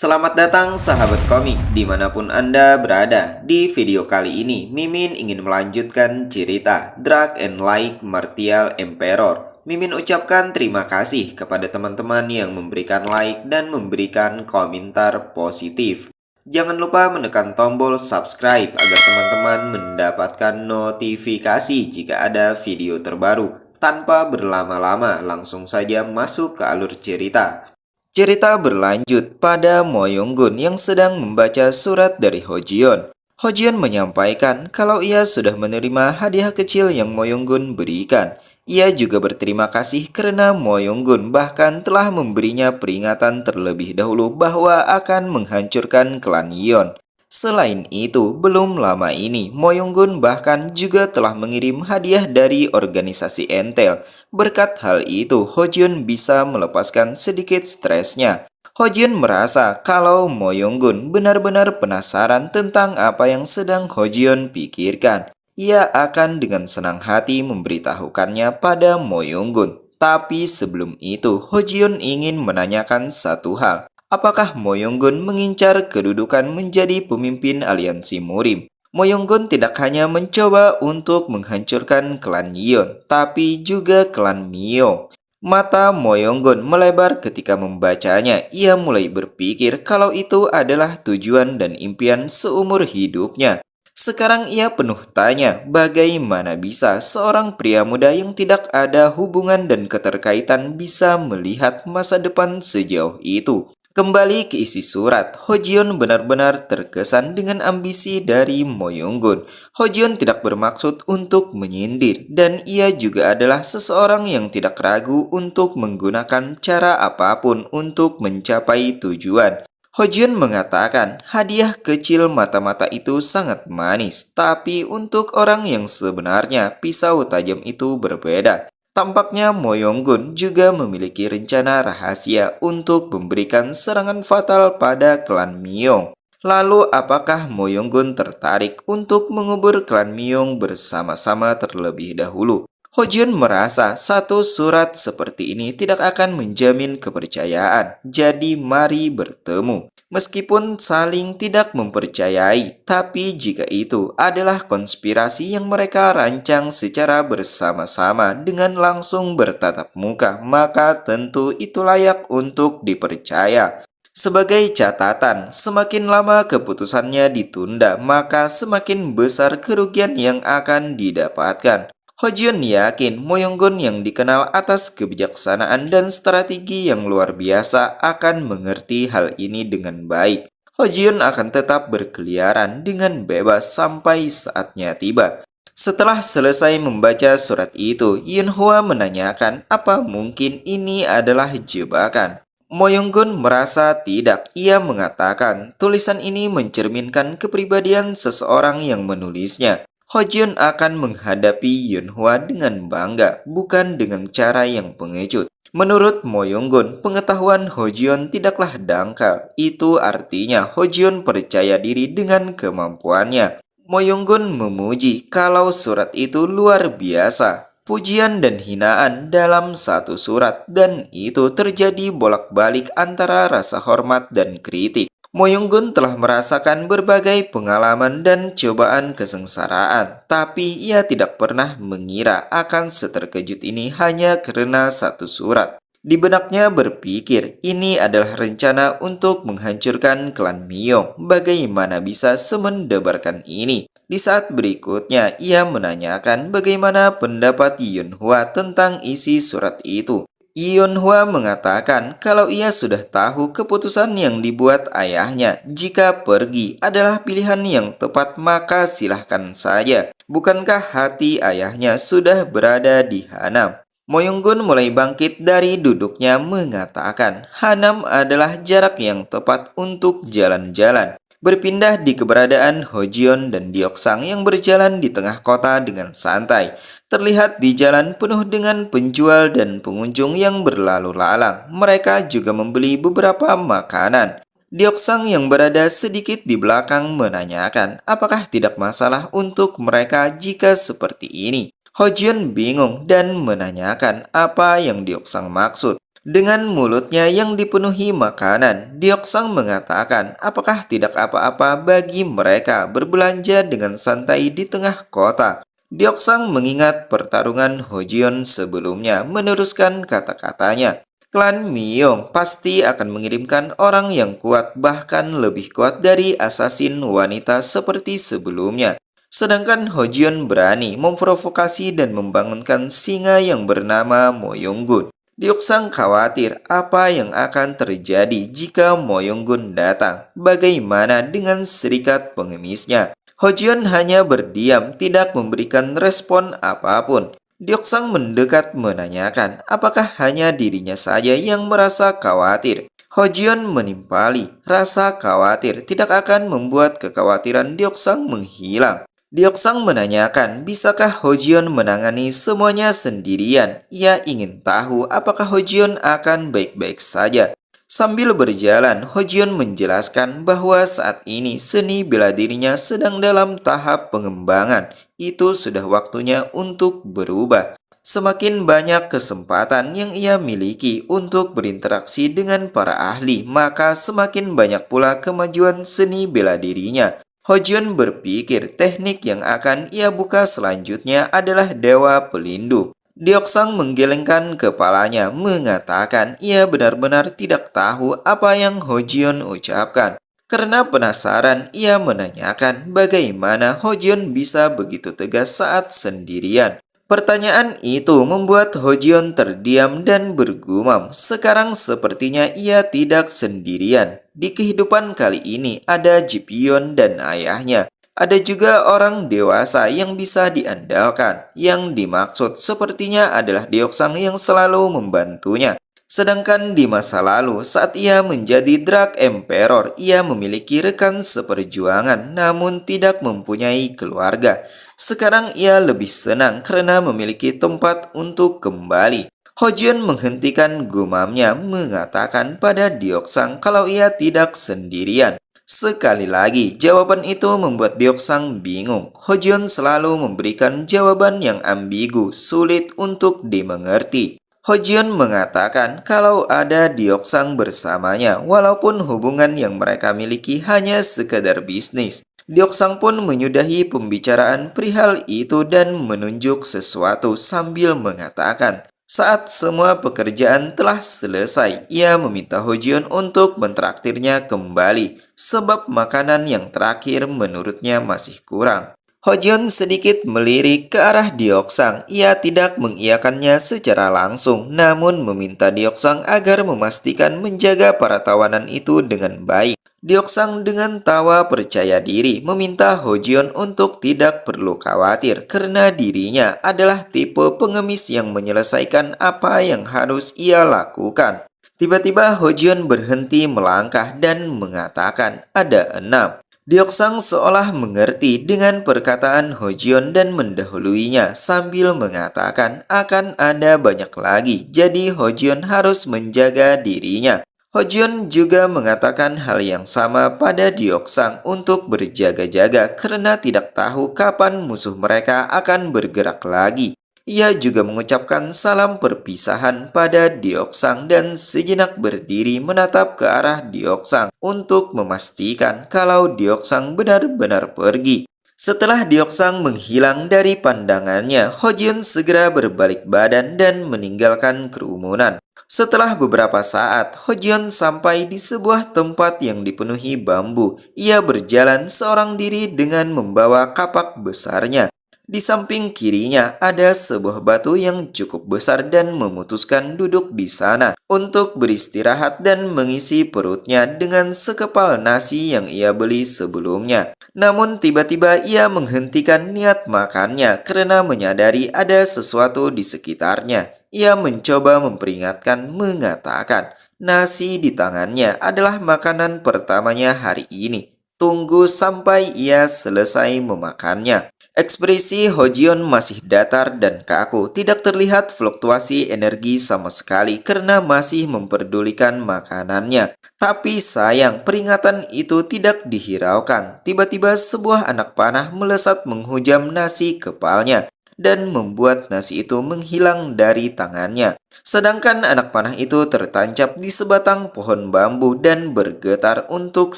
Selamat datang sahabat komik dimanapun Anda berada. Di video kali ini, Mimin ingin melanjutkan cerita Drag and Like Martial Emperor. Mimin ucapkan terima kasih kepada teman-teman yang memberikan like dan memberikan komentar positif. Jangan lupa menekan tombol subscribe agar teman-teman mendapatkan notifikasi jika ada video terbaru. Tanpa berlama-lama, langsung saja masuk ke alur cerita. Cerita berlanjut pada Moyonggun yang sedang membaca surat dari Hojion. Hojion menyampaikan kalau ia sudah menerima hadiah kecil yang Moyonggun berikan. Ia juga berterima kasih karena Moyonggun bahkan telah memberinya peringatan terlebih dahulu bahwa akan menghancurkan klan Yeon. Selain itu, belum lama ini, Moyonggun bahkan juga telah mengirim hadiah dari organisasi Entel. Berkat hal itu, Hojion bisa melepaskan sedikit stresnya. Hojion merasa kalau Moyonggun benar-benar penasaran tentang apa yang sedang Hojion pikirkan. Ia akan dengan senang hati memberitahukannya pada Moyonggun. Tapi sebelum itu, Hojion ingin menanyakan satu hal. Apakah Moyonggun mengincar kedudukan menjadi pemimpin aliansi Murim? Moyonggun tidak hanya mencoba untuk menghancurkan klan Yeon, tapi juga klan Myo. Mata Moyonggun melebar ketika membacanya. Ia mulai berpikir kalau itu adalah tujuan dan impian seumur hidupnya. Sekarang ia penuh tanya, bagaimana bisa seorang pria muda yang tidak ada hubungan dan keterkaitan bisa melihat masa depan sejauh itu? Kembali ke isi surat, Hojion benar-benar terkesan dengan ambisi dari Moyonggun. Hojion tidak bermaksud untuk menyindir, dan ia juga adalah seseorang yang tidak ragu untuk menggunakan cara apapun untuk mencapai tujuan. Hojion mengatakan hadiah kecil mata-mata itu sangat manis, tapi untuk orang yang sebenarnya pisau tajam itu berbeda. Tampaknya Moyonggun juga memiliki rencana rahasia untuk memberikan serangan fatal pada klan Myong. Lalu apakah Moyonggun tertarik untuk mengubur klan Myong bersama-sama terlebih dahulu? Hojion merasa satu surat seperti ini tidak akan menjamin kepercayaan, jadi mari bertemu. Meskipun saling tidak mempercayai, tapi jika itu adalah konspirasi yang mereka rancang secara bersama-sama dengan langsung bertatap muka, maka tentu itu layak untuk dipercaya. Sebagai catatan, semakin lama keputusannya ditunda, maka semakin besar kerugian yang akan didapatkan. Hojion yakin Moyonggun yang dikenal atas kebijaksanaan dan strategi yang luar biasa akan mengerti hal ini dengan baik. Hojion akan tetap berkeliaran dengan bebas sampai saatnya tiba. Setelah selesai membaca surat itu, Yunhua menanyakan apa mungkin ini adalah jebakan. Moyonggun merasa tidak. Ia mengatakan tulisan ini mencerminkan kepribadian seseorang yang menulisnya. Hojion akan menghadapi Yunhua dengan bangga, bukan dengan cara yang pengecut. Menurut Moyonggun, pengetahuan Hojion tidaklah dangkal. Itu artinya Hojion percaya diri dengan kemampuannya. Moyonggun memuji kalau surat itu luar biasa. Pujian dan hinaan dalam satu surat, dan itu terjadi bolak-balik antara rasa hormat dan kritik. Moyonggun telah merasakan berbagai pengalaman dan cobaan kesengsaraan, tapi ia tidak pernah mengira akan seterkejut ini hanya karena satu surat. Di benaknya berpikir, ini adalah rencana untuk menghancurkan klan Myong. Bagaimana bisa semendebarkan ini? Di saat berikutnya, ia menanyakan bagaimana pendapat Yunhua tentang isi surat itu. Yunhua mengatakan kalau ia sudah tahu keputusan yang dibuat ayahnya. Jika pergi adalah pilihan yang tepat, maka silahkan saja. Bukankah hati ayahnya sudah berada di Hanam? Moyonggun mulai bangkit dari duduknya mengatakan Hanam adalah jarak yang tepat untuk jalan-jalan. Berpindah di keberadaan Hojion dan Deoksang yang berjalan di tengah kota dengan santai. Terlihat di jalan penuh dengan penjual dan pengunjung yang berlalu lalang. Mereka juga membeli beberapa makanan. Deoksang yang berada sedikit di belakang menanyakan apakah tidak masalah untuk mereka jika seperti ini. Hojion bingung dan menanyakan apa yang Deoksang maksud. Dengan mulutnya yang dipenuhi makanan, Deoksang mengatakan apakah tidak apa-apa bagi mereka berbelanja dengan santai di tengah kota. Deoksang mengingat pertarungan Hojion sebelumnya, meneruskan kata-katanya. Klan Miyong pasti akan mengirimkan orang yang kuat, bahkan lebih kuat dari asasin wanita seperti sebelumnya. Sedangkan Hojion berani memprovokasi dan membangunkan singa yang bernama Moyonggun. Deoksang khawatir apa yang akan terjadi jika Moyonggun datang. Bagaimana dengan serikat pengemisnya? Hojion hanya berdiam, tidak memberikan respon apapun. Deoksang mendekat menanyakan apakah hanya dirinya saja yang merasa khawatir. Hojion menimpali, rasa khawatir tidak akan membuat kekhawatiran Deoksang menghilang. Deoksang menanyakan, bisakah Hojion menangani semuanya sendirian? Ia ingin tahu apakah Hojion akan baik-baik saja. Sambil berjalan, Hojion menjelaskan bahwa saat ini seni bela dirinya sedang dalam tahap pengembangan. Itu sudah waktunya untuk berubah. Semakin banyak kesempatan yang ia miliki untuk berinteraksi dengan para ahli, maka semakin banyak pula kemajuan seni bela dirinya. Hojion berpikir teknik yang akan ia buka selanjutnya adalah Dewa Pelindung. Deoksang menggelengkan kepalanya, mengatakan ia benar-benar tidak tahu apa yang Hojion ucapkan. Karena penasaran, ia menanyakan bagaimana Hojion bisa begitu tegas saat sendirian. Pertanyaan itu membuat Hojion terdiam dan bergumam. Sekarang sepertinya ia tidak sendirian. Di kehidupan kali ini ada Jipyon dan ayahnya. Ada juga orang dewasa yang bisa diandalkan. Yang dimaksud sepertinya adalah Deoksang yang selalu membantunya. Sedangkan di masa lalu, saat ia menjadi Drag Emperor, ia memiliki rekan seperjuangan namun tidak mempunyai keluarga. Sekarang ia lebih senang karena memiliki tempat untuk kembali. Hojion menghentikan gumamnya, mengatakan pada Deoksang kalau ia tidak sendirian. Sekali lagi, jawaban itu membuat Deoksang bingung. Hojion selalu memberikan jawaban yang ambigu, sulit untuk dimengerti. Hojion mengatakan kalau ada Deoksang bersamanya, walaupun hubungan yang mereka miliki hanya sekedar bisnis. Deoksang pun menyudahi pembicaraan perihal itu dan menunjuk sesuatu sambil mengatakan, saat semua pekerjaan telah selesai, ia meminta Hojion untuk mentraktirnya kembali, sebab makanan yang terakhir menurutnya masih kurang. Hojion sedikit melirik ke arah Deoksang. Ia tidak mengiyakannya secara langsung, namun meminta Deoksang agar memastikan menjaga para tawanan itu dengan baik. Deoksang dengan tawa percaya diri meminta Hojion untuk tidak perlu khawatir karena dirinya adalah tipe pengemis yang menyelesaikan apa yang harus ia lakukan. Tiba-tiba Hojion berhenti melangkah dan mengatakan ada 6. Deoksang seolah mengerti dengan perkataan Hojion dan mendahuluinya sambil mengatakan akan ada banyak lagi, jadi Hojion harus menjaga dirinya. Hojion juga mengatakan hal yang sama pada Deoksang untuk berjaga-jaga karena tidak tahu kapan musuh mereka akan bergerak lagi. Ia juga mengucapkan salam perpisahan pada Deoksang dan sejenak berdiri menatap ke arah Deoksang untuk memastikan kalau Deoksang benar-benar pergi. Setelah Deoksang menghilang dari pandangannya, Hojion segera berbalik badan dan meninggalkan kerumunan. Setelah beberapa saat, Hojion sampai di sebuah tempat yang dipenuhi bambu. Ia berjalan seorang diri dengan membawa kapak besarnya. Di samping kirinya ada sebuah batu yang cukup besar dan memutuskan duduk di sana untuk beristirahat dan mengisi perutnya dengan sekepal nasi yang ia beli sebelumnya. Namun tiba-tiba ia menghentikan niat makannya karena menyadari ada sesuatu di sekitarnya. Ia mencoba memperingatkan mengatakan, nasi di tangannya adalah makanan pertamanya hari ini. Tunggu sampai ia selesai memakannya. Ekspresi Hojion masih datar dan kaku, tidak terlihat fluktuasi energi sama sekali karena masih memperdulikan makanannya. Tapi sayang, peringatan itu tidak dihiraukan. Tiba-tiba sebuah anak panah melesat menghujam nasi kepalnya. dan membuat nasi itu menghilang dari tangannya. Sedangkan anak panah itu tertancap di sebatang pohon bambu dan bergetar untuk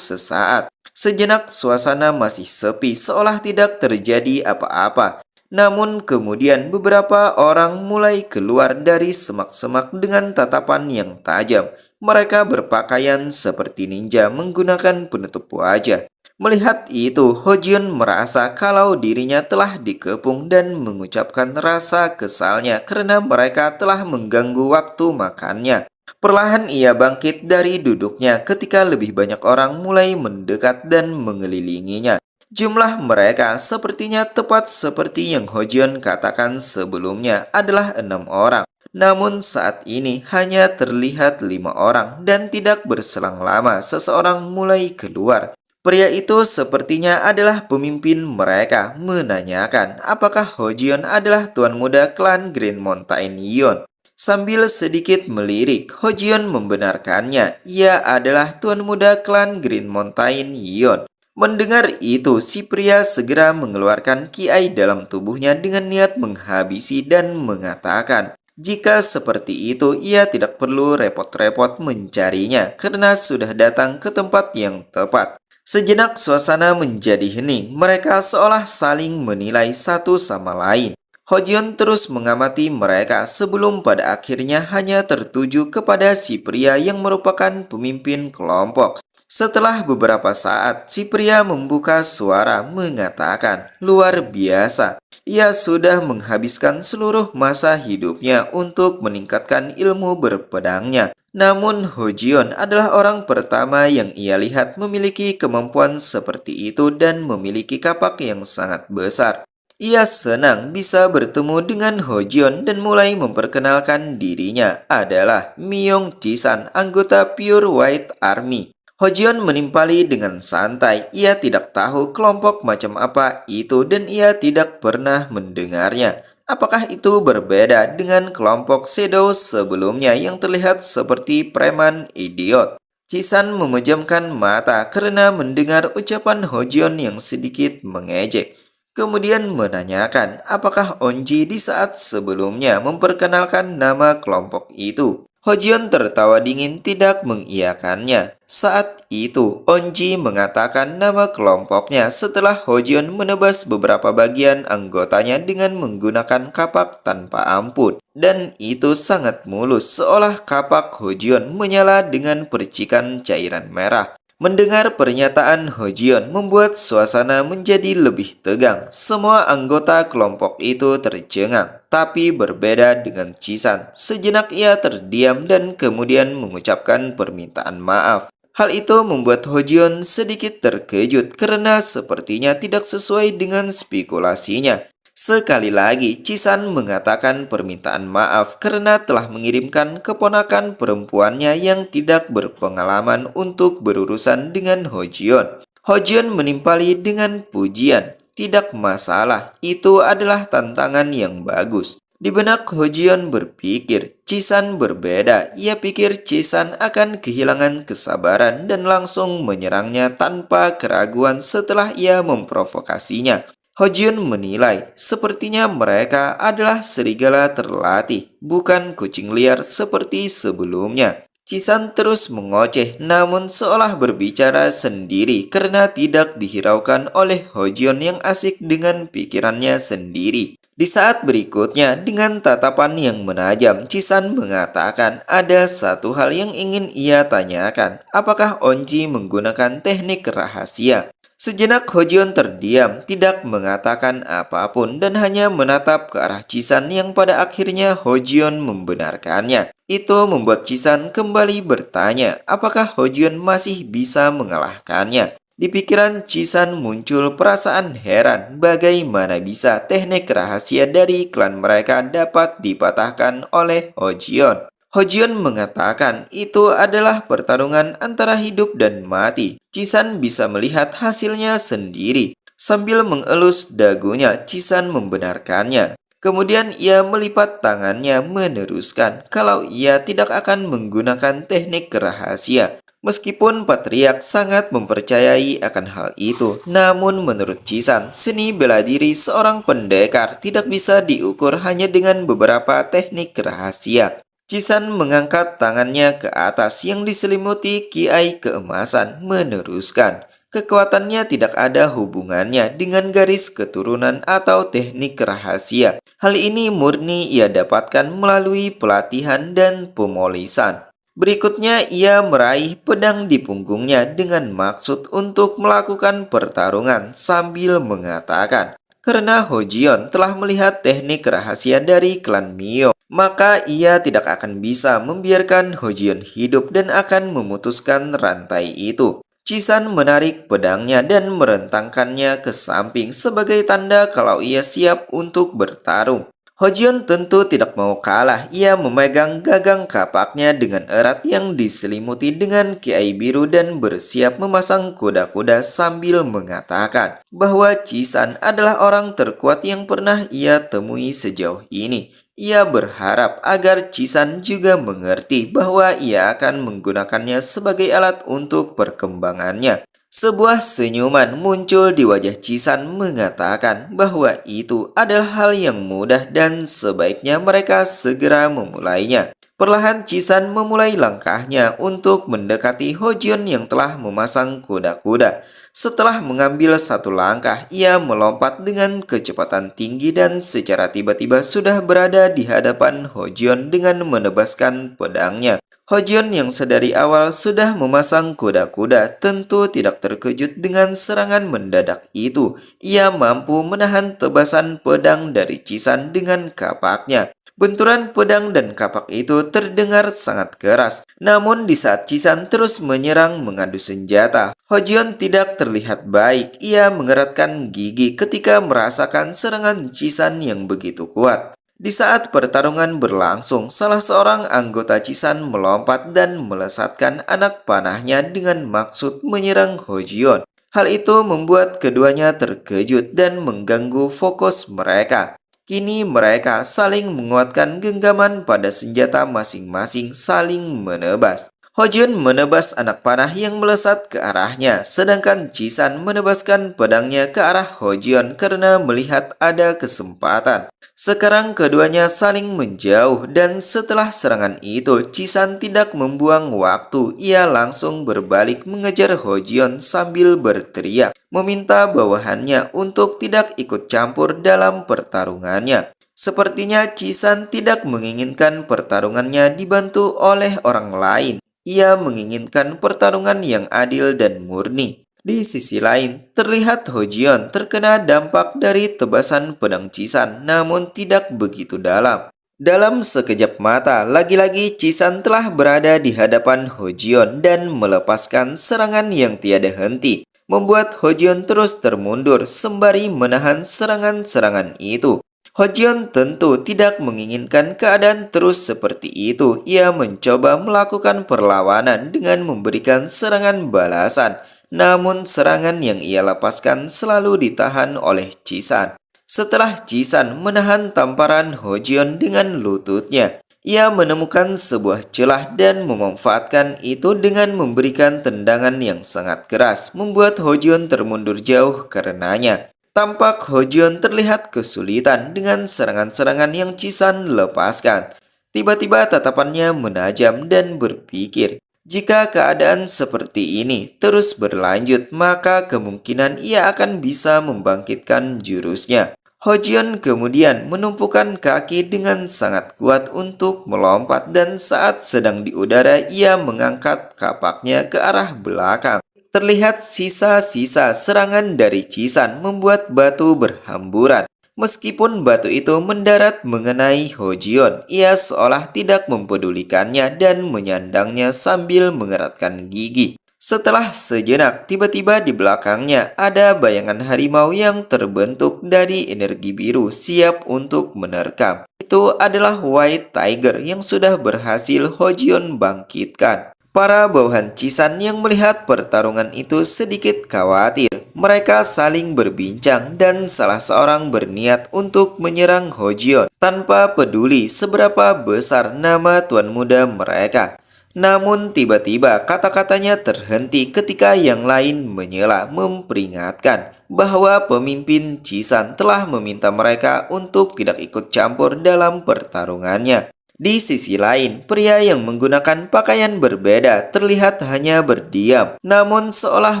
sesaat. Sejenak suasana masih sepi seolah tidak terjadi apa-apa. Namun kemudian beberapa orang mulai keluar dari semak-semak dengan tatapan yang tajam. Mereka berpakaian seperti ninja menggunakan penutup wajah. Melihat itu, Hojun merasa kalau dirinya telah dikepung dan mengucapkan rasa kesalnya karena mereka telah mengganggu waktu makannya. Perlahan ia bangkit dari duduknya ketika lebih banyak orang mulai mendekat dan mengelilinginya. Jumlah mereka sepertinya tepat seperti yang Hojun katakan sebelumnya adalah 6 orang. Namun saat ini hanya terlihat 5 orang dan tidak berselang lama seseorang mulai keluar. Pria itu sepertinya adalah pemimpin mereka menanyakan apakah Hojion adalah tuan muda klan Green Mountain Yon. Sambil sedikit melirik, Hojion membenarkannya. Ia adalah tuan muda klan Green Mountain Yon. Mendengar itu, si pria segera mengeluarkan kiai dalam tubuhnya dengan niat menghabisi dan mengatakan, jika seperti itu, ia tidak perlu repot-repot mencarinya karena sudah datang ke tempat yang tepat. Sejenak suasana menjadi hening, mereka seolah saling menilai satu sama lain. Hojion terus mengamati mereka sebelum pada akhirnya hanya tertuju kepada si pria yang merupakan pemimpin kelompok. Setelah beberapa saat, si pria membuka suara mengatakan, luar biasa. Ia sudah menghabiskan seluruh masa hidupnya untuk meningkatkan ilmu berpedangnya. Namun Hojion adalah orang pertama yang ia lihat memiliki kemampuan seperti itu dan memiliki kapak yang sangat besar. Ia senang bisa bertemu dengan Hojion dan mulai memperkenalkan dirinya adalah Myung Jisan, anggota Pure White Army. Hojion menimpali dengan santai. Ia tidak tahu kelompok macam apa itu dan ia tidak pernah mendengarnya. Apakah itu berbeda dengan kelompok Shadow sebelumnya yang terlihat seperti preman idiot? Jisan memejamkan mata karena mendengar ucapan Hojion yang sedikit mengejek. Kemudian menanyakan apakah Onji di saat sebelumnya memperkenalkan nama kelompok itu. Hojion tertawa dingin tidak mengiyakannya. Saat itu, Onji mengatakan nama kelompoknya setelah Hojion menebas beberapa bagian anggotanya dengan menggunakan kapak tanpa ampun. Dan itu sangat mulus, seolah kapak Hojion menyala dengan percikan cairan merah. Mendengar pernyataan Hojion membuat suasana menjadi lebih tegang. Semua anggota kelompok itu tercengang, tapi berbeda dengan Jisan. Sejenak ia terdiam dan kemudian mengucapkan permintaan maaf. Hal itu membuat Hojion sedikit terkejut karena sepertinya tidak sesuai dengan spekulasinya. Sekali lagi, Cisan mengatakan permintaan maaf karena telah mengirimkan keponakan perempuannya yang tidak berpengalaman untuk berurusan dengan Hojion. Hojion menimpali dengan pujian. Tidak masalah, itu adalah tantangan yang bagus. Di benak Hojion berpikir, Cisan berbeda. Ia pikir Cisan akan kehilangan kesabaran dan langsung menyerangnya tanpa keraguan setelah ia memprovokasinya. Hojion menilai, sepertinya mereka adalah serigala terlatih, bukan kucing liar seperti sebelumnya. Cisan terus mengoceh namun seolah berbicara sendiri karena tidak dihiraukan oleh Hojion yang asik dengan pikirannya sendiri. Di saat berikutnya, dengan tatapan yang menajam, Cisan mengatakan ada satu hal yang ingin ia tanyakan. Apakah Onji menggunakan teknik rahasia? Sejenak Hojion terdiam, tidak mengatakan apapun dan hanya menatap ke arah Cisan yang pada akhirnya Hojion membenarkannya. Itu membuat Cisan kembali bertanya, apakah Hojion masih bisa mengalahkannya? Di pikiran Cisan muncul perasaan heran bagaimana bisa teknik rahasia dari klan mereka dapat dipatahkan oleh Hojion. Hojion mengatakan itu adalah pertarungan antara hidup dan mati. Cisan bisa melihat hasilnya sendiri. Sambil mengelus dagunya, Cisan membenarkannya. Kemudian ia melipat tangannya meneruskan kalau ia tidak akan menggunakan teknik rahasia. Meskipun Patriark sangat mempercayai akan hal itu, namun menurut Cisan, seni bela diri seorang pendekar tidak bisa diukur hanya dengan beberapa teknik rahasia. Cisan mengangkat tangannya ke atas yang diselimuti kiai keemasan, meneruskan. Kekuatannya tidak ada hubungannya dengan garis keturunan atau teknik rahasia. Hal ini murni ia dapatkan melalui pelatihan dan pemolisan. Berikutnya, ia meraih pedang di punggungnya dengan maksud untuk melakukan pertarungan sambil mengatakan, karena Hojion telah melihat teknik rahasia dari klan Mio, maka ia tidak akan bisa membiarkan Hojion hidup dan akan memutuskan rantai itu. Cisan menarik pedangnya dan merentangkannya ke samping sebagai tanda kalau ia siap untuk bertarung. Hojion tentu tidak mau kalah. Ia memegang gagang kapaknya dengan erat yang diselimuti dengan kiai biru dan bersiap memasang kuda-kuda sambil mengatakan bahwa Cisan adalah orang terkuat yang pernah ia temui sejauh ini. Ia berharap agar Cisan juga mengerti bahwa ia akan menggunakannya sebagai alat untuk perkembangannya. Sebuah senyuman muncul di wajah Cisan mengatakan bahwa itu adalah hal yang mudah dan sebaiknya mereka segera memulainya. Perlahan Cisan memulai langkahnya untuk mendekati Hojion yang telah memasang kuda-kuda. Setelah mengambil satu langkah, ia melompat dengan kecepatan tinggi dan secara tiba-tiba sudah berada di hadapan Hojion dengan menebaskan pedangnya. Hojion yang sedari awal sudah memasang kuda-kuda tentu tidak terkejut dengan serangan mendadak itu. Ia mampu menahan tebasan pedang dari Cisan dengan kapaknya. Benturan pedang dan kapak itu terdengar sangat keras. Namun di saat Cisan terus menyerang mengadu senjata, Hojion tidak terlihat baik. Ia mengeratkan gigi ketika merasakan serangan Cisan yang begitu kuat. Di saat pertarungan berlangsung, salah seorang anggota Cisan melompat dan melesatkan anak panahnya dengan maksud menyerang Hojion. Hal itu membuat keduanya terkejut dan mengganggu fokus mereka. Kini mereka saling menguatkan genggaman pada senjata masing-masing saling menebas. Hojion menebas anak panah yang melesat ke arahnya, sedangkan Cisan menebaskan pedangnya ke arah Hojion karena melihat ada kesempatan. Sekarang keduanya saling menjauh dan setelah serangan itu Cisan tidak membuang waktu. Ia langsung berbalik mengejar Hojion sambil berteriak, meminta bawahannya untuk tidak ikut campur dalam pertarungannya. Sepertinya Cisan tidak menginginkan pertarungannya dibantu oleh orang lain. Ia menginginkan pertarungan yang adil dan murni. Di sisi lain, terlihat Hojion terkena dampak dari tebasan pedang Cisan, namun tidak begitu dalam. Dalam sekejap mata, lagi-lagi Cisan telah berada di hadapan Hojion dan melepaskan serangan yang tiada henti, membuat Hojion terus termundur sembari menahan serangan-serangan itu. Hojion tentu tidak menginginkan keadaan terus seperti itu. Ia mencoba melakukan perlawanan dengan memberikan serangan balasan. Namun serangan yang ia lepaskan selalu ditahan oleh Cisan. Setelah Cisan menahan tamparan Hojion dengan lututnya, ia menemukan sebuah celah dan memanfaatkan itu dengan memberikan tendangan yang sangat keras, membuat Hojion termundur jauh karenanya. Tampak Hojion terlihat kesulitan dengan serangan-serangan yang Cisan lepaskan. Tiba-tiba tatapannya menajam dan berpikir, jika keadaan seperti ini terus berlanjut, maka kemungkinan ia akan bisa membangkitkan jurusnya. Hojion kemudian menumpukan kaki dengan sangat kuat untuk melompat dan saat sedang di udara ia mengangkat kapaknya ke arah belakang. Terlihat sisa-sisa serangan dari Cisan membuat batu berhamburan. Meskipun batu itu mendarat mengenai Hojion, ia seolah tidak mempedulikannya dan menyandangnya sambil mengeratkan gigi. Setelah sejenak, tiba-tiba di belakangnya ada bayangan harimau yang terbentuk dari energi biru siap untuk menerkam. Itu adalah White Tiger yang sudah berhasil Hojion bangkitkan. Para bawahan Cisan yang melihat pertarungan itu sedikit khawatir. Mereka saling berbincang dan salah seorang berniat untuk menyerang Hojion tanpa peduli seberapa besar nama tuan muda mereka. Namun tiba-tiba kata-katanya terhenti ketika yang lain menyela memperingatkan bahwa pemimpin Cisan telah meminta mereka untuk tidak ikut campur dalam pertarungannya. Di sisi lain, pria yang menggunakan pakaian berbeda terlihat hanya berdiam, namun seolah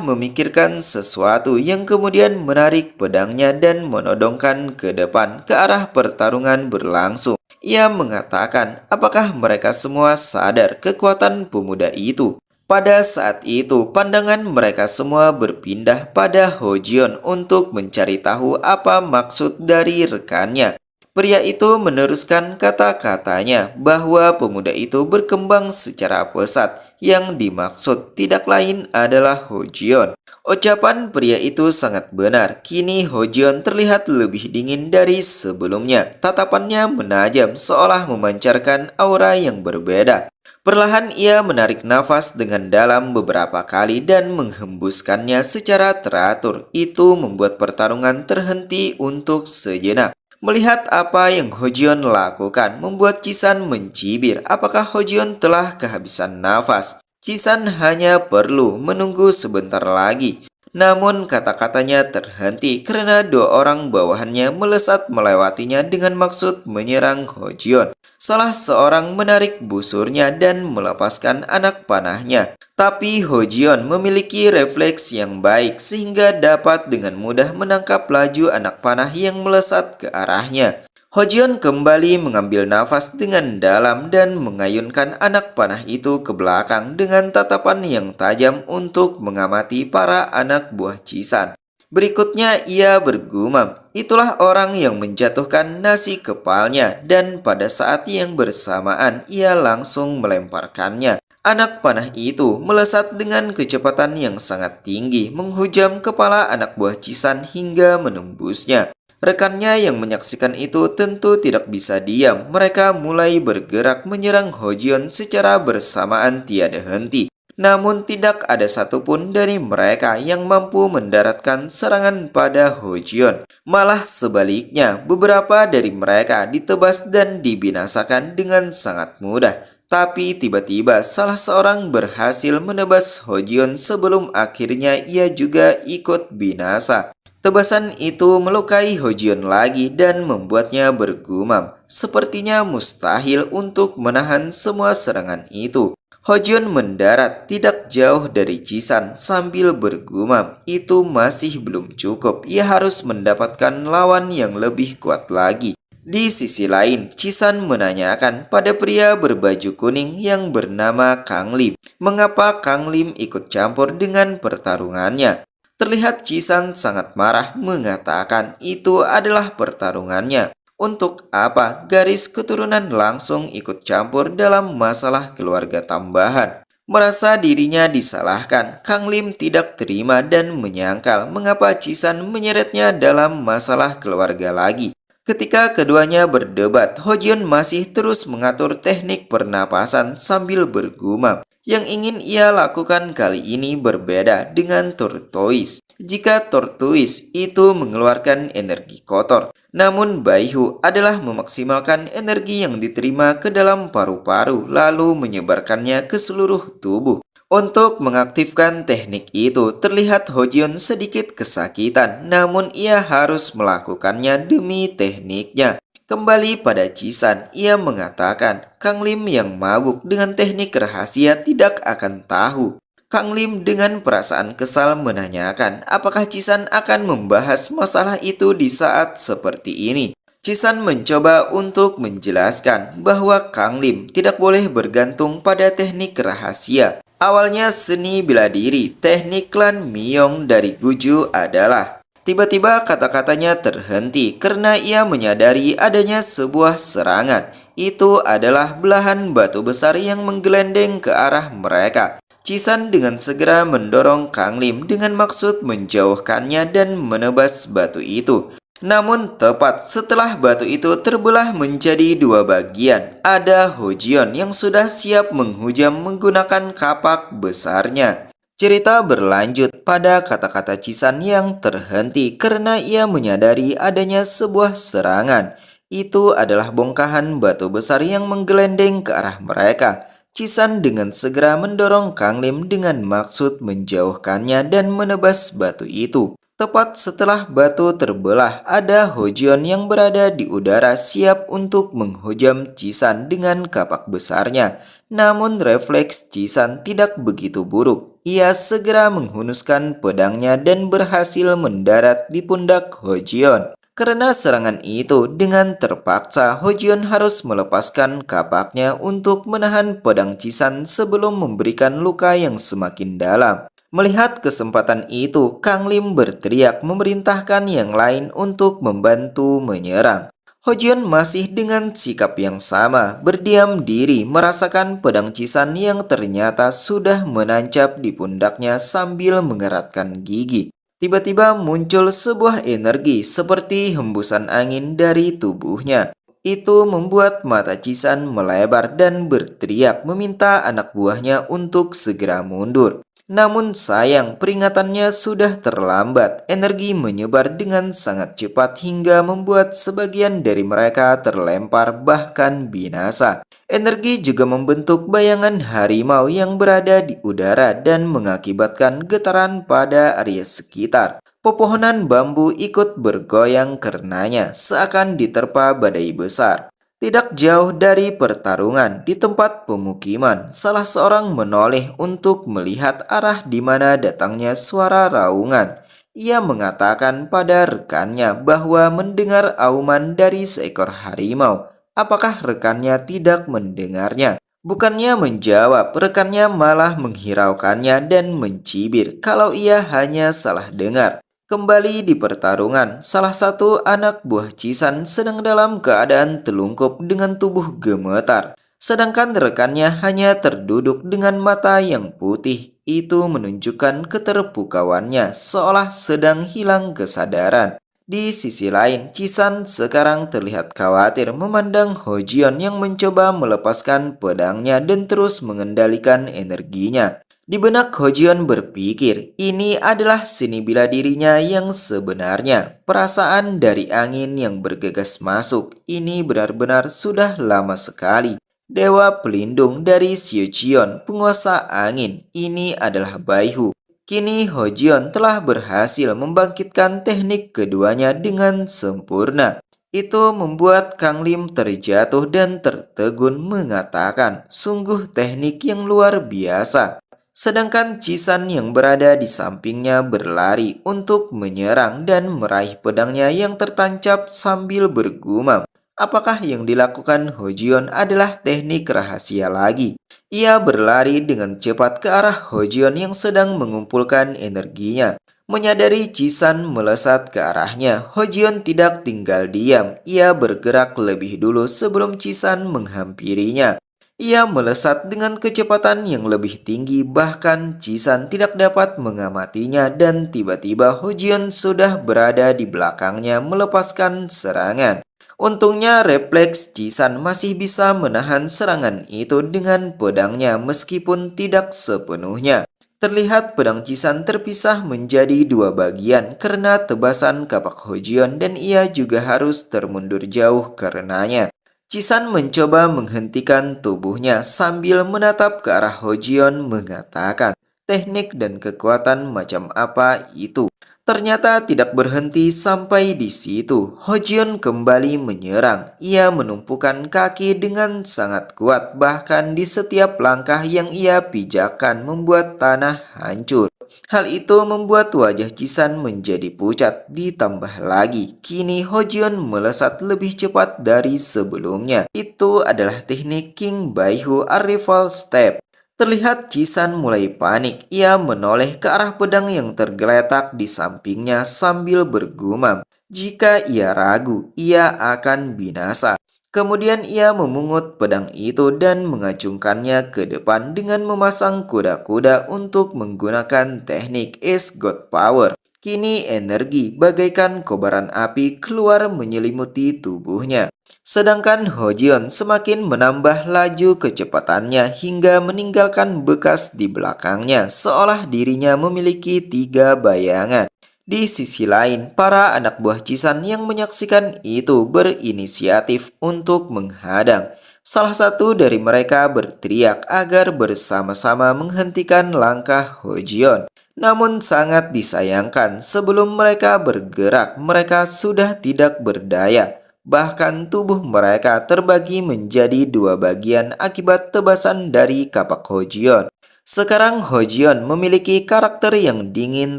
memikirkan sesuatu yang kemudian menarik pedangnya dan menodongkan ke depan ke arah pertarungan berlangsung. Ia mengatakan, apakah mereka semua sadar kekuatan pemuda itu? Pada saat itu, pandangan mereka semua berpindah pada Hojion untuk mencari tahu apa maksud dari rekannya. Pria itu meneruskan kata-katanya bahwa pemuda itu berkembang secara pesat. Yang dimaksud tidak lain adalah Hojion. Ucapan pria itu sangat benar. Kini Hojion terlihat lebih dingin dari sebelumnya. Tatapannya menajam seolah memancarkan aura yang berbeda. Perlahan ia menarik nafas dengan dalam beberapa kali dan menghembuskannya secara teratur. Itu membuat pertarungan terhenti untuk sejenak. Melihat apa yang Hojion lakukan membuat Cisan mencibir. Apakah Hojion telah kehabisan nafas? Cisan hanya perlu menunggu sebentar lagi. Namun kata-katanya terhenti karena dua orang bawahannya melesat melewatinya dengan maksud menyerang Hojion. Salah seorang menarik busurnya dan melepaskan anak panahnya. Tapi Hojion memiliki refleks yang baik sehingga dapat dengan mudah menangkap laju anak panah yang melesat ke arahnya. Hojion kembali mengambil nafas dengan dalam dan mengayunkan anak panah itu ke belakang dengan tatapan yang tajam untuk mengamati para anak buah Cisan. Berikutnya ia bergumam, itulah orang yang menjatuhkan nasi kepalnya dan pada saat yang bersamaan ia langsung melemparkannya. Anak panah itu melesat dengan kecepatan yang sangat tinggi menghujam kepala anak buah Cisan hingga menembusnya. Rekannya yang menyaksikan itu tentu tidak bisa diam. Mereka mulai bergerak menyerang Hojion secara bersamaan tiada henti. Namun tidak ada satupun dari mereka yang mampu mendaratkan serangan pada Hojion. Malah sebaliknya, beberapa dari mereka ditebas dan dibinasakan dengan sangat mudah. Tapi tiba-tiba salah seorang berhasil menebas Hojion sebelum akhirnya ia juga ikut binasa. Tebasan itu melukai Hojion lagi dan membuatnya bergumam. Sepertinya mustahil untuk menahan semua serangan itu. Hojion mendarat tidak jauh dari Cisan sambil bergumam. Itu masih belum cukup. Ia harus mendapatkan lawan yang lebih kuat lagi. Di sisi lain, Cisan menanyakan pada pria berbaju kuning yang bernama Kang Lim, mengapa Kang Lim ikut campur dengan pertarungannya. Terlihat Cisan sangat marah mengatakan itu adalah pertarungannya. Untuk apa garis keturunan langsung ikut campur dalam masalah keluarga tambahan? Merasa dirinya disalahkan, Kang Lim tidak terima dan menyangkal mengapa Cisan menyeretnya dalam masalah keluarga lagi. Ketika keduanya berdebat, Hojion masih terus mengatur teknik pernapasan sambil bergumam. Yang ingin ia lakukan kali ini berbeda dengan tortoise. Jika tortoise itu mengeluarkan energi kotor, namun Baihu adalah memaksimalkan energi yang diterima ke dalam paru-paru lalu menyebarkannya ke seluruh tubuh. Untuk mengaktifkan teknik itu, terlihat Hojion sedikit kesakitan, namun ia harus melakukannya demi tekniknya. Kembali pada Cisan, ia mengatakan Kang Lim yang mabuk dengan teknik rahasia tidak akan tahu. Kang Lim dengan perasaan kesal menanyakan apakah Cisan akan membahas masalah itu di saat seperti ini. Cisan mencoba untuk menjelaskan bahwa Kang Lim tidak boleh bergantung pada teknik rahasia. Awalnya seni bela diri, teknik klan Miyong dari Guju adalah. Tiba-tiba kata-katanya terhenti karena ia menyadari adanya sebuah serangan. Itu adalah belahan batu besar yang menggelendeng ke arah mereka. Cisan dengan segera mendorong Kang Lim dengan maksud menjauhkannya dan menebas batu itu. Namun tepat setelah batu itu terbelah menjadi dua bagian, ada Hojion yang sudah siap menghujam menggunakan kapak besarnya. Cerita berlanjut pada kata-kata Cisan yang terhenti karena ia menyadari adanya sebuah serangan. Itu adalah bongkahan batu besar yang menggelendeng ke arah mereka. Cisan dengan segera mendorong Kang Lim dengan maksud menjauhkannya dan menebas batu itu. Tepat setelah batu terbelah, ada Hojion yang berada di udara siap untuk menghujam Cisan dengan kapak besarnya. Namun refleks Cisan tidak begitu buruk. Ia segera menghunuskan pedangnya dan berhasil mendarat di pundak Hojion. Karena serangan itu, dengan terpaksa Hojion harus melepaskan kapaknya untuk menahan pedang Cisan sebelum memberikan luka yang semakin dalam. Melihat kesempatan itu, Kang Lim berteriak memerintahkan yang lain untuk membantu menyerang. Hojion masih dengan sikap yang sama, berdiam diri merasakan pedang Cisan yang ternyata sudah menancap di pundaknya sambil mengeratkan gigi. Tiba-tiba muncul sebuah energi seperti hembusan angin dari tubuhnya. Itu membuat mata Cisan melebar dan berteriak meminta anak buahnya untuk segera mundur. Namun sayang, peringatannya sudah terlambat. Energi menyebar dengan sangat cepat hingga membuat sebagian dari mereka terlempar bahkan binasa. Energi juga membentuk bayangan harimau yang berada di udara dan mengakibatkan getaran pada area sekitar. Pepohonan bambu ikut bergoyang karenanya, seakan diterpa badai besar. Tidak jauh dari pertarungan di tempat pemukiman, salah seorang menoleh untuk melihat arah di mana datangnya suara raungan. Ia mengatakan pada rekannya bahwa mendengar auman dari seekor harimau. Apakah rekannya tidak mendengarnya? Bukannya menjawab, rekannya malah menghiraukannya dan mencibir kalau ia hanya salah dengar. Kembali di pertarungan, salah satu anak buah Cisan sedang dalam keadaan telungkup dengan tubuh gemetar. Sedangkan rekannya hanya terduduk dengan mata yang putih. Itu menunjukkan keterpukauannya seolah sedang hilang kesadaran. Di sisi lain, Cisan sekarang terlihat khawatir memandang Hojion yang mencoba melepaskan pedangnya dan terus mengendalikan energinya. Di benak Hojion berpikir, ini adalah seni bela dirinya yang sebenarnya. Perasaan dari angin yang bergegas masuk, ini benar-benar sudah lama sekali. Dewa pelindung dari Xiuqian, penguasa angin, ini adalah Baihu. Kini Hojion telah berhasil membangkitkan teknik keduanya dengan sempurna. Itu membuat Kang Lim terjatuh dan tertegun mengatakan, sungguh teknik yang luar biasa. Sedangkan Cisan yang berada di sampingnya berlari untuk menyerang dan meraih pedangnya yang tertancap sambil bergumam. Apakah yang dilakukan Hojion adalah teknik rahasia lagi? Ia berlari dengan cepat ke arah Hojion yang sedang mengumpulkan energinya. Menyadari Cisan melesat ke arahnya, Hojion tidak tinggal diam. Ia bergerak lebih dulu sebelum Cisan menghampirinya. Ia melesat dengan kecepatan yang lebih tinggi, bahkan Cisan tidak dapat mengamatinya dan tiba-tiba Hojion sudah berada di belakangnya melepaskan serangan. Untungnya refleks Cisan masih bisa menahan serangan itu dengan pedangnya meskipun tidak sepenuhnya. Terlihat pedang Cisan terpisah menjadi dua bagian karena tebasan kapak Hojion dan ia juga harus termundur jauh karenanya. Cisan mencoba menghentikan tubuhnya sambil menatap ke arah Hojion mengatakan, teknik dan kekuatan macam apa itu? Ternyata tidak berhenti sampai di situ. Hojion kembali menyerang. Ia menumpukan kaki dengan sangat kuat, bahkan di setiap langkah yang ia pijakan membuat tanah hancur. Hal itu membuat wajah Cisan menjadi pucat. Ditambah lagi, kini Hojion melesat lebih cepat dari sebelumnya. Itu adalah teknik King Baihu Arrival Step. Terlihat Cisan mulai panik. Ia menoleh ke arah pedang yang tergeletak di sampingnya sambil bergumam. Jika ia ragu, ia akan binasa. Kemudian ia memungut pedang itu dan mengacungkannya ke depan dengan memasang kuda-kuda untuk menggunakan teknik Ace God Power. Kini energi bagaikan kobaran api keluar menyelimuti tubuhnya. Sedangkan Hojion semakin menambah laju kecepatannya hingga meninggalkan bekas di belakangnya seolah dirinya memiliki tiga bayangan. Di sisi lain, para anak buah Cisan yang menyaksikan itu berinisiatif untuk menghadang. Salah satu dari mereka berteriak agar bersama-sama menghentikan langkah Hojion. Namun sangat disayangkan, sebelum mereka bergerak, mereka sudah tidak berdaya. Bahkan tubuh mereka terbagi menjadi dua bagian akibat tebasan dari kapak Hojion. Sekarang Hojion memiliki karakter yang dingin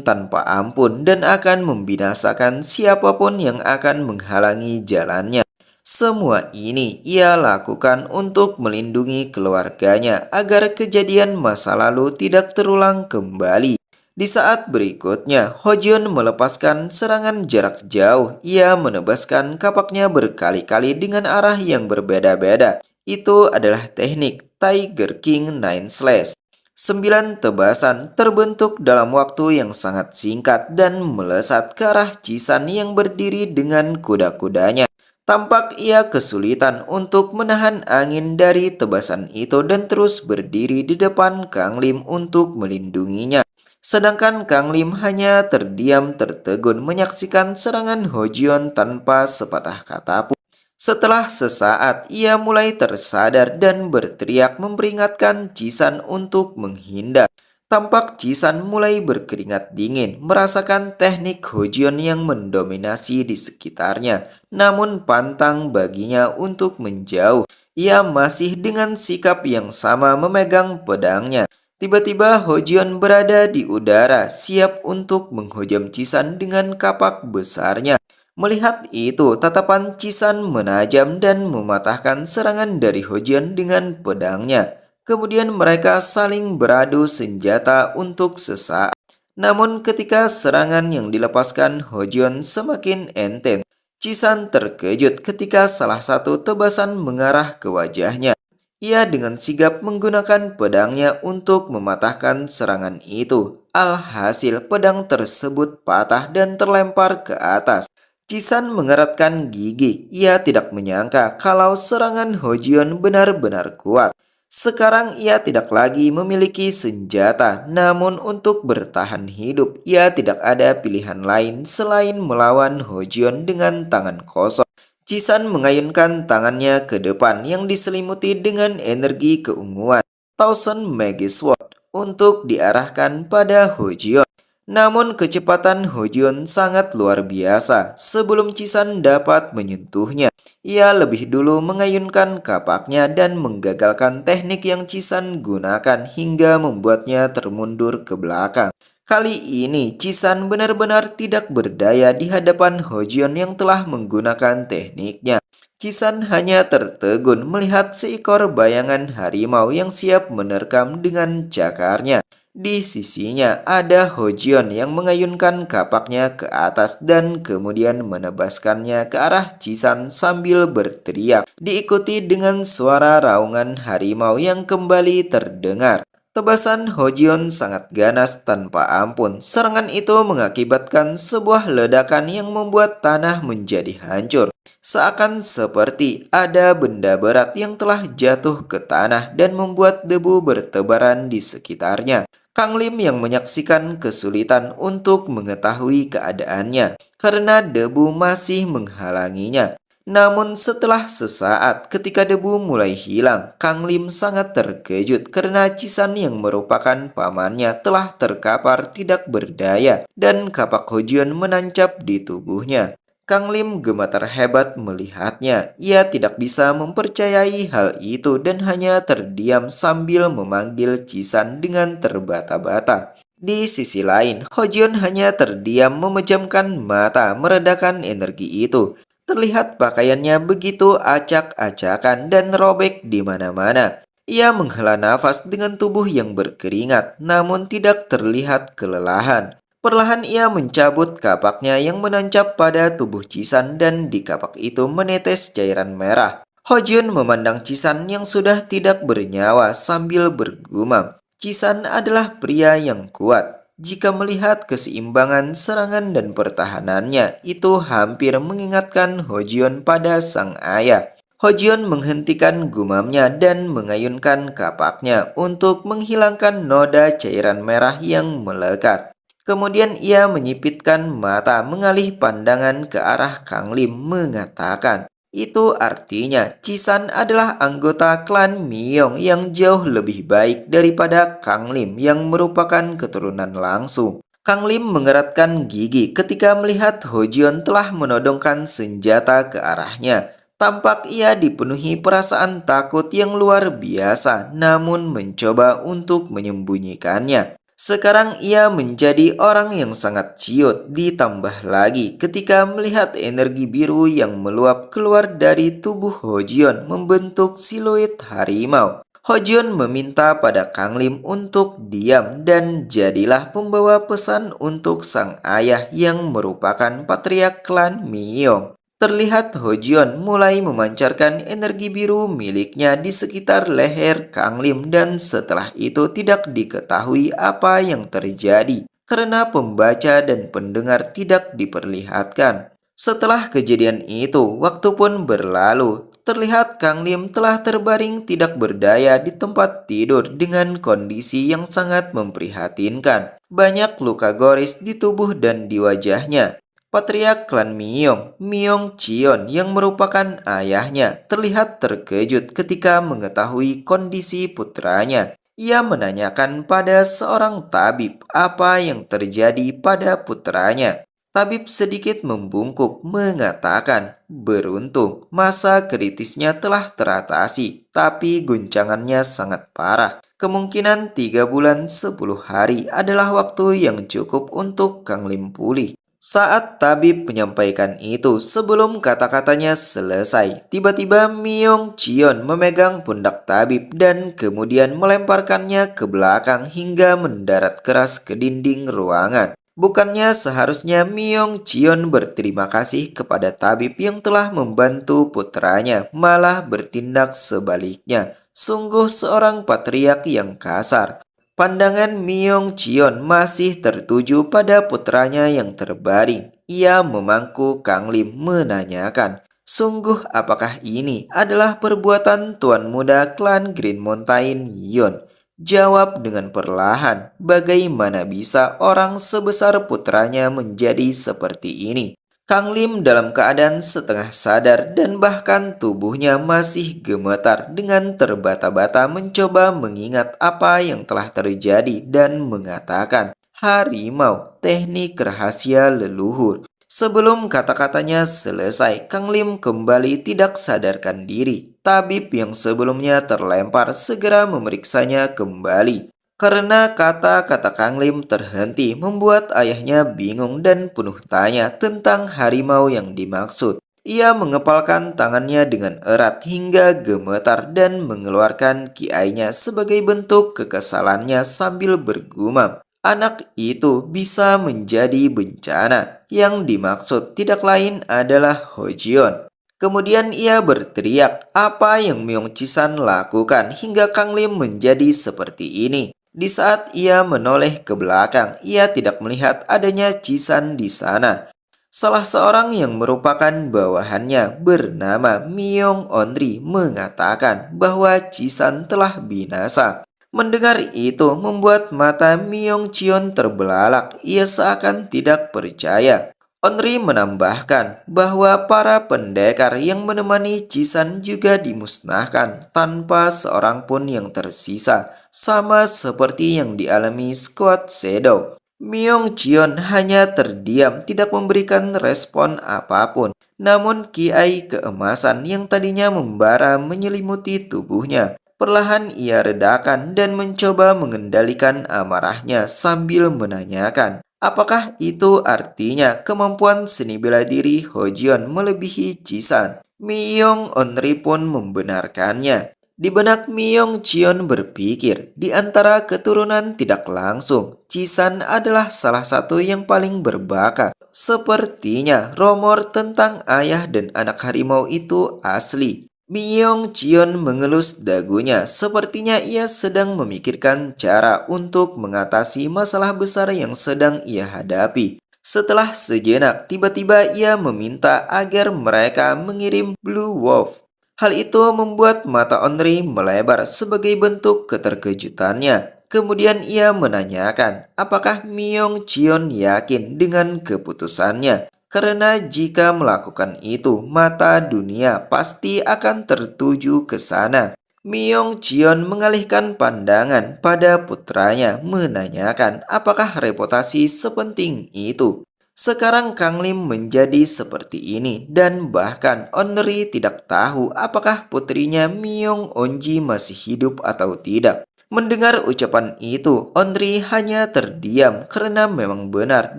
tanpa ampun dan akan membinasakan siapapun yang akan menghalangi jalannya. Semua ini ia lakukan untuk melindungi keluarganya agar kejadian masa lalu tidak terulang kembali. Di saat berikutnya, Hojion melepaskan serangan jarak jauh. Ia menebaskan kapaknya berkali-kali dengan arah yang berbeda-beda. Itu adalah teknik Tiger King Nine Slash. 9 tebasan terbentuk dalam waktu yang sangat singkat dan melesat ke arah Cisan yang berdiri dengan kuda-kudanya. Tampak ia kesulitan untuk menahan angin dari tebasan itu dan terus berdiri di depan Kang Lim untuk melindunginya. Sedangkan Kang Lim hanya terdiam tertegun menyaksikan serangan Hojion tanpa sepatah kata pun. Setelah sesaat, ia mulai tersadar dan berteriak memperingatkan Cisan untuk menghindar. Tampak Cisan mulai berkeringat dingin, merasakan teknik Hojion yang mendominasi di sekitarnya. Namun pantang baginya untuk menjauh. Ia masih dengan sikap yang sama memegang pedangnya. Tiba-tiba Hojion berada di udara, siap untuk menghujam Cisan dengan kapak besarnya. Melihat itu, tatapan Cisan menajam dan mematahkan serangan dari Hojion dengan pedangnya. Kemudian mereka saling beradu senjata untuk sesaat. Namun ketika serangan yang dilepaskan Hojion semakin enteng, Cisan terkejut ketika salah satu tebasan mengarah ke wajahnya. Ia dengan sigap menggunakan pedangnya untuk mematahkan serangan itu. Alhasil pedang tersebut patah dan terlempar ke atas. Cisan mengeratkan gigi. Ia tidak menyangka kalau serangan Hojion benar-benar kuat. Sekarang ia tidak lagi memiliki senjata, namun untuk bertahan hidup, ia tidak ada pilihan lain selain melawan Hojion dengan tangan kosong. Cisan mengayunkan tangannya ke depan yang diselimuti dengan energi keunguan, Thousand Magic Sword, untuk diarahkan pada Hojion. Namun kecepatan Hojion sangat luar biasa. Sebelum Cisan dapat menyentuhnya, ia lebih dulu mengayunkan kapaknya dan menggagalkan teknik yang Cisan gunakan hingga membuatnya termundur ke belakang. Kali ini Cisan benar-benar tidak berdaya di hadapan Hojion yang telah menggunakan tekniknya. Cisan hanya tertegun melihat seekor bayangan harimau yang siap menerkam dengan cakarnya. Di sisinya ada Hojion yang mengayunkan kapaknya ke atas dan kemudian menebaskannya ke arah Cisan sambil berteriak, diikuti dengan suara raungan harimau yang kembali terdengar. Tebasan Hojion sangat ganas tanpa ampun. Serangan itu mengakibatkan sebuah ledakan yang membuat tanah menjadi hancur. Seakan seperti ada benda berat yang telah jatuh ke tanah dan membuat debu bertebaran di sekitarnya. Kang Lim yang menyaksikan kesulitan untuk mengetahui keadaannya karena debu masih menghalanginya. Namun setelah sesaat ketika debu mulai hilang, Kang Lim sangat terkejut karena Cisan yang merupakan pamannya telah terkapar tidak berdaya dan kapak Hojion menancap di tubuhnya. Kang Lim gemetar hebat melihatnya. Ia tidak bisa mempercayai hal itu dan hanya terdiam sambil memanggil Cisan dengan terbata-bata. Di sisi lain, Hojion hanya terdiam memejamkan mata meredakan energi itu. Terlihat pakaiannya begitu acak-acakan dan robek di mana-mana. Ia menghela nafas dengan tubuh yang berkeringat, namun tidak terlihat kelelahan. Perlahan ia mencabut kapaknya yang menancap pada tubuh Cisan dan di kapak itu menetes cairan merah. Hojion memandang Cisan yang sudah tidak bernyawa sambil bergumam. Cisan adalah pria yang kuat. Jika melihat keseimbangan serangan dan pertahanannya, itu hampir mengingatkan Hojion pada sang ayah. Hojion menghentikan gumamnya dan mengayunkan kapaknya untuk menghilangkan noda cairan merah yang melekat. Kemudian ia menyipitkan mata mengalih pandangan ke arah Kang Lim mengatakan, Itu artinya Cisan adalah anggota klan Miyong yang jauh lebih baik daripada Kang Lim yang merupakan keturunan langsung. Kang Lim mengeratkan gigi ketika melihat Hojion telah menodongkan senjata ke arahnya. Tampak ia dipenuhi perasaan takut yang luar biasa, namun mencoba untuk menyembunyikannya. Sekarang ia menjadi orang yang sangat ciut, ditambah lagi ketika melihat energi biru yang meluap keluar dari tubuh Hojion membentuk siluet harimau. Hojion meminta pada Kang Lim untuk diam dan jadilah pembawa pesan untuk sang ayah yang merupakan patriark klan Miyong. Terlihat Hojion mulai memancarkan energi biru miliknya di sekitar leher Kang Lim dan setelah itu tidak diketahui apa yang terjadi karena pembaca dan pendengar tidak diperlihatkan. Setelah kejadian itu, waktu pun berlalu. Terlihat Kang Lim telah terbaring tidak berdaya di tempat tidur dengan kondisi yang sangat memprihatinkan. Banyak luka goris di tubuh dan di wajahnya. Patriark klan Miyong, Miyong Chion yang merupakan ayahnya, terlihat terkejut ketika mengetahui kondisi putranya. Ia menanyakan pada seorang tabib apa yang terjadi pada putranya. Tabib sedikit membungkuk mengatakan, beruntung masa kritisnya telah teratasi, tapi guncangannya sangat parah. Kemungkinan 3 bulan 10 hari adalah waktu yang cukup untuk Kang Lim pulih. Saat tabib menyampaikan itu, sebelum kata-katanya selesai, tiba-tiba Myong Chion memegang pundak tabib dan kemudian melemparkannya ke belakang hingga mendarat keras ke dinding ruangan. Bukannya seharusnya Myong Chion berterima kasih kepada tabib yang telah membantu putranya, malah bertindak sebaliknya. Sungguh seorang patriark yang kasar. Pandangan Myong Chion masih tertuju pada putranya yang terbaring. Ia memangku Kang Lim menanyakan, sungguh apakah ini adalah perbuatan tuan muda klan Green Mountain Yon? Jawab dengan perlahan, bagaimana bisa orang sebesar putranya menjadi seperti ini? Kang Lim dalam keadaan setengah sadar dan bahkan tubuhnya masih gemetar dengan terbata-bata mencoba mengingat apa yang telah terjadi dan mengatakan, harimau, teknik rahasia leluhur. Sebelum kata-katanya selesai, Kang Lim kembali tidak sadarkan diri. Tabib yang sebelumnya terlempar segera memeriksanya kembali. Karena kata-kata Kang Lim terhenti membuat ayahnya bingung dan penuh tanya tentang harimau yang dimaksud. Ia mengepalkan tangannya dengan erat hingga gemetar dan mengeluarkan kiainya sebagai bentuk kekesalannya sambil bergumam. Anak itu bisa menjadi bencana. Yang dimaksud tidak lain adalah Hojion. Kemudian ia berteriak apa yang Myong Chisan lakukan hingga Kang Lim menjadi seperti ini. Di saat ia menoleh ke belakang, ia tidak melihat adanya Cisan di sana. Salah seorang yang merupakan bawahannya bernama Myong Onri mengatakan bahwa Cisan telah binasa. Mendengar itu membuat mata Myong Chion terbelalak. Ia seakan tidak percaya. Onri menambahkan bahwa para pendekar yang menemani Cisan juga dimusnahkan tanpa seorang pun yang tersisa, sama seperti yang dialami Squad Shadow. Myong Chion hanya terdiam tidak memberikan respon apapun. Namun kiai keemasan yang tadinya membara menyelimuti tubuhnya. Perlahan ia redakan dan mencoba mengendalikan amarahnya sambil menanyakan, apakah itu artinya kemampuan seni bela diri Hojion melebihi Cisan? Myong Onri pun membenarkannya. Di benak Myong Chion berpikir, di antara keturunan tidak langsung, Cisan adalah salah satu yang paling berbakat. Sepertinya rumor tentang ayah dan anak harimau itu asli. Myong Chion mengelus dagunya, sepertinya ia sedang memikirkan cara untuk mengatasi masalah besar yang sedang ia hadapi. Setelah sejenak, tiba-tiba ia meminta agar mereka mengirim Blue Wolf. Hal itu membuat mata Onri melebar sebagai bentuk keterkejutannya. Kemudian ia menanyakan, apakah Myong Chion yakin dengan keputusannya? Karena jika melakukan itu, mata dunia pasti akan tertuju ke sana. Myung Jion mengalihkan pandangan pada putranya, menanyakan apakah reputasi sepenting itu. Sekarang Kang Lim menjadi seperti ini dan bahkan Onri tidak tahu apakah putrinya Myung Onji masih hidup atau tidak. Mendengar ucapan itu, Onri hanya terdiam karena memang benar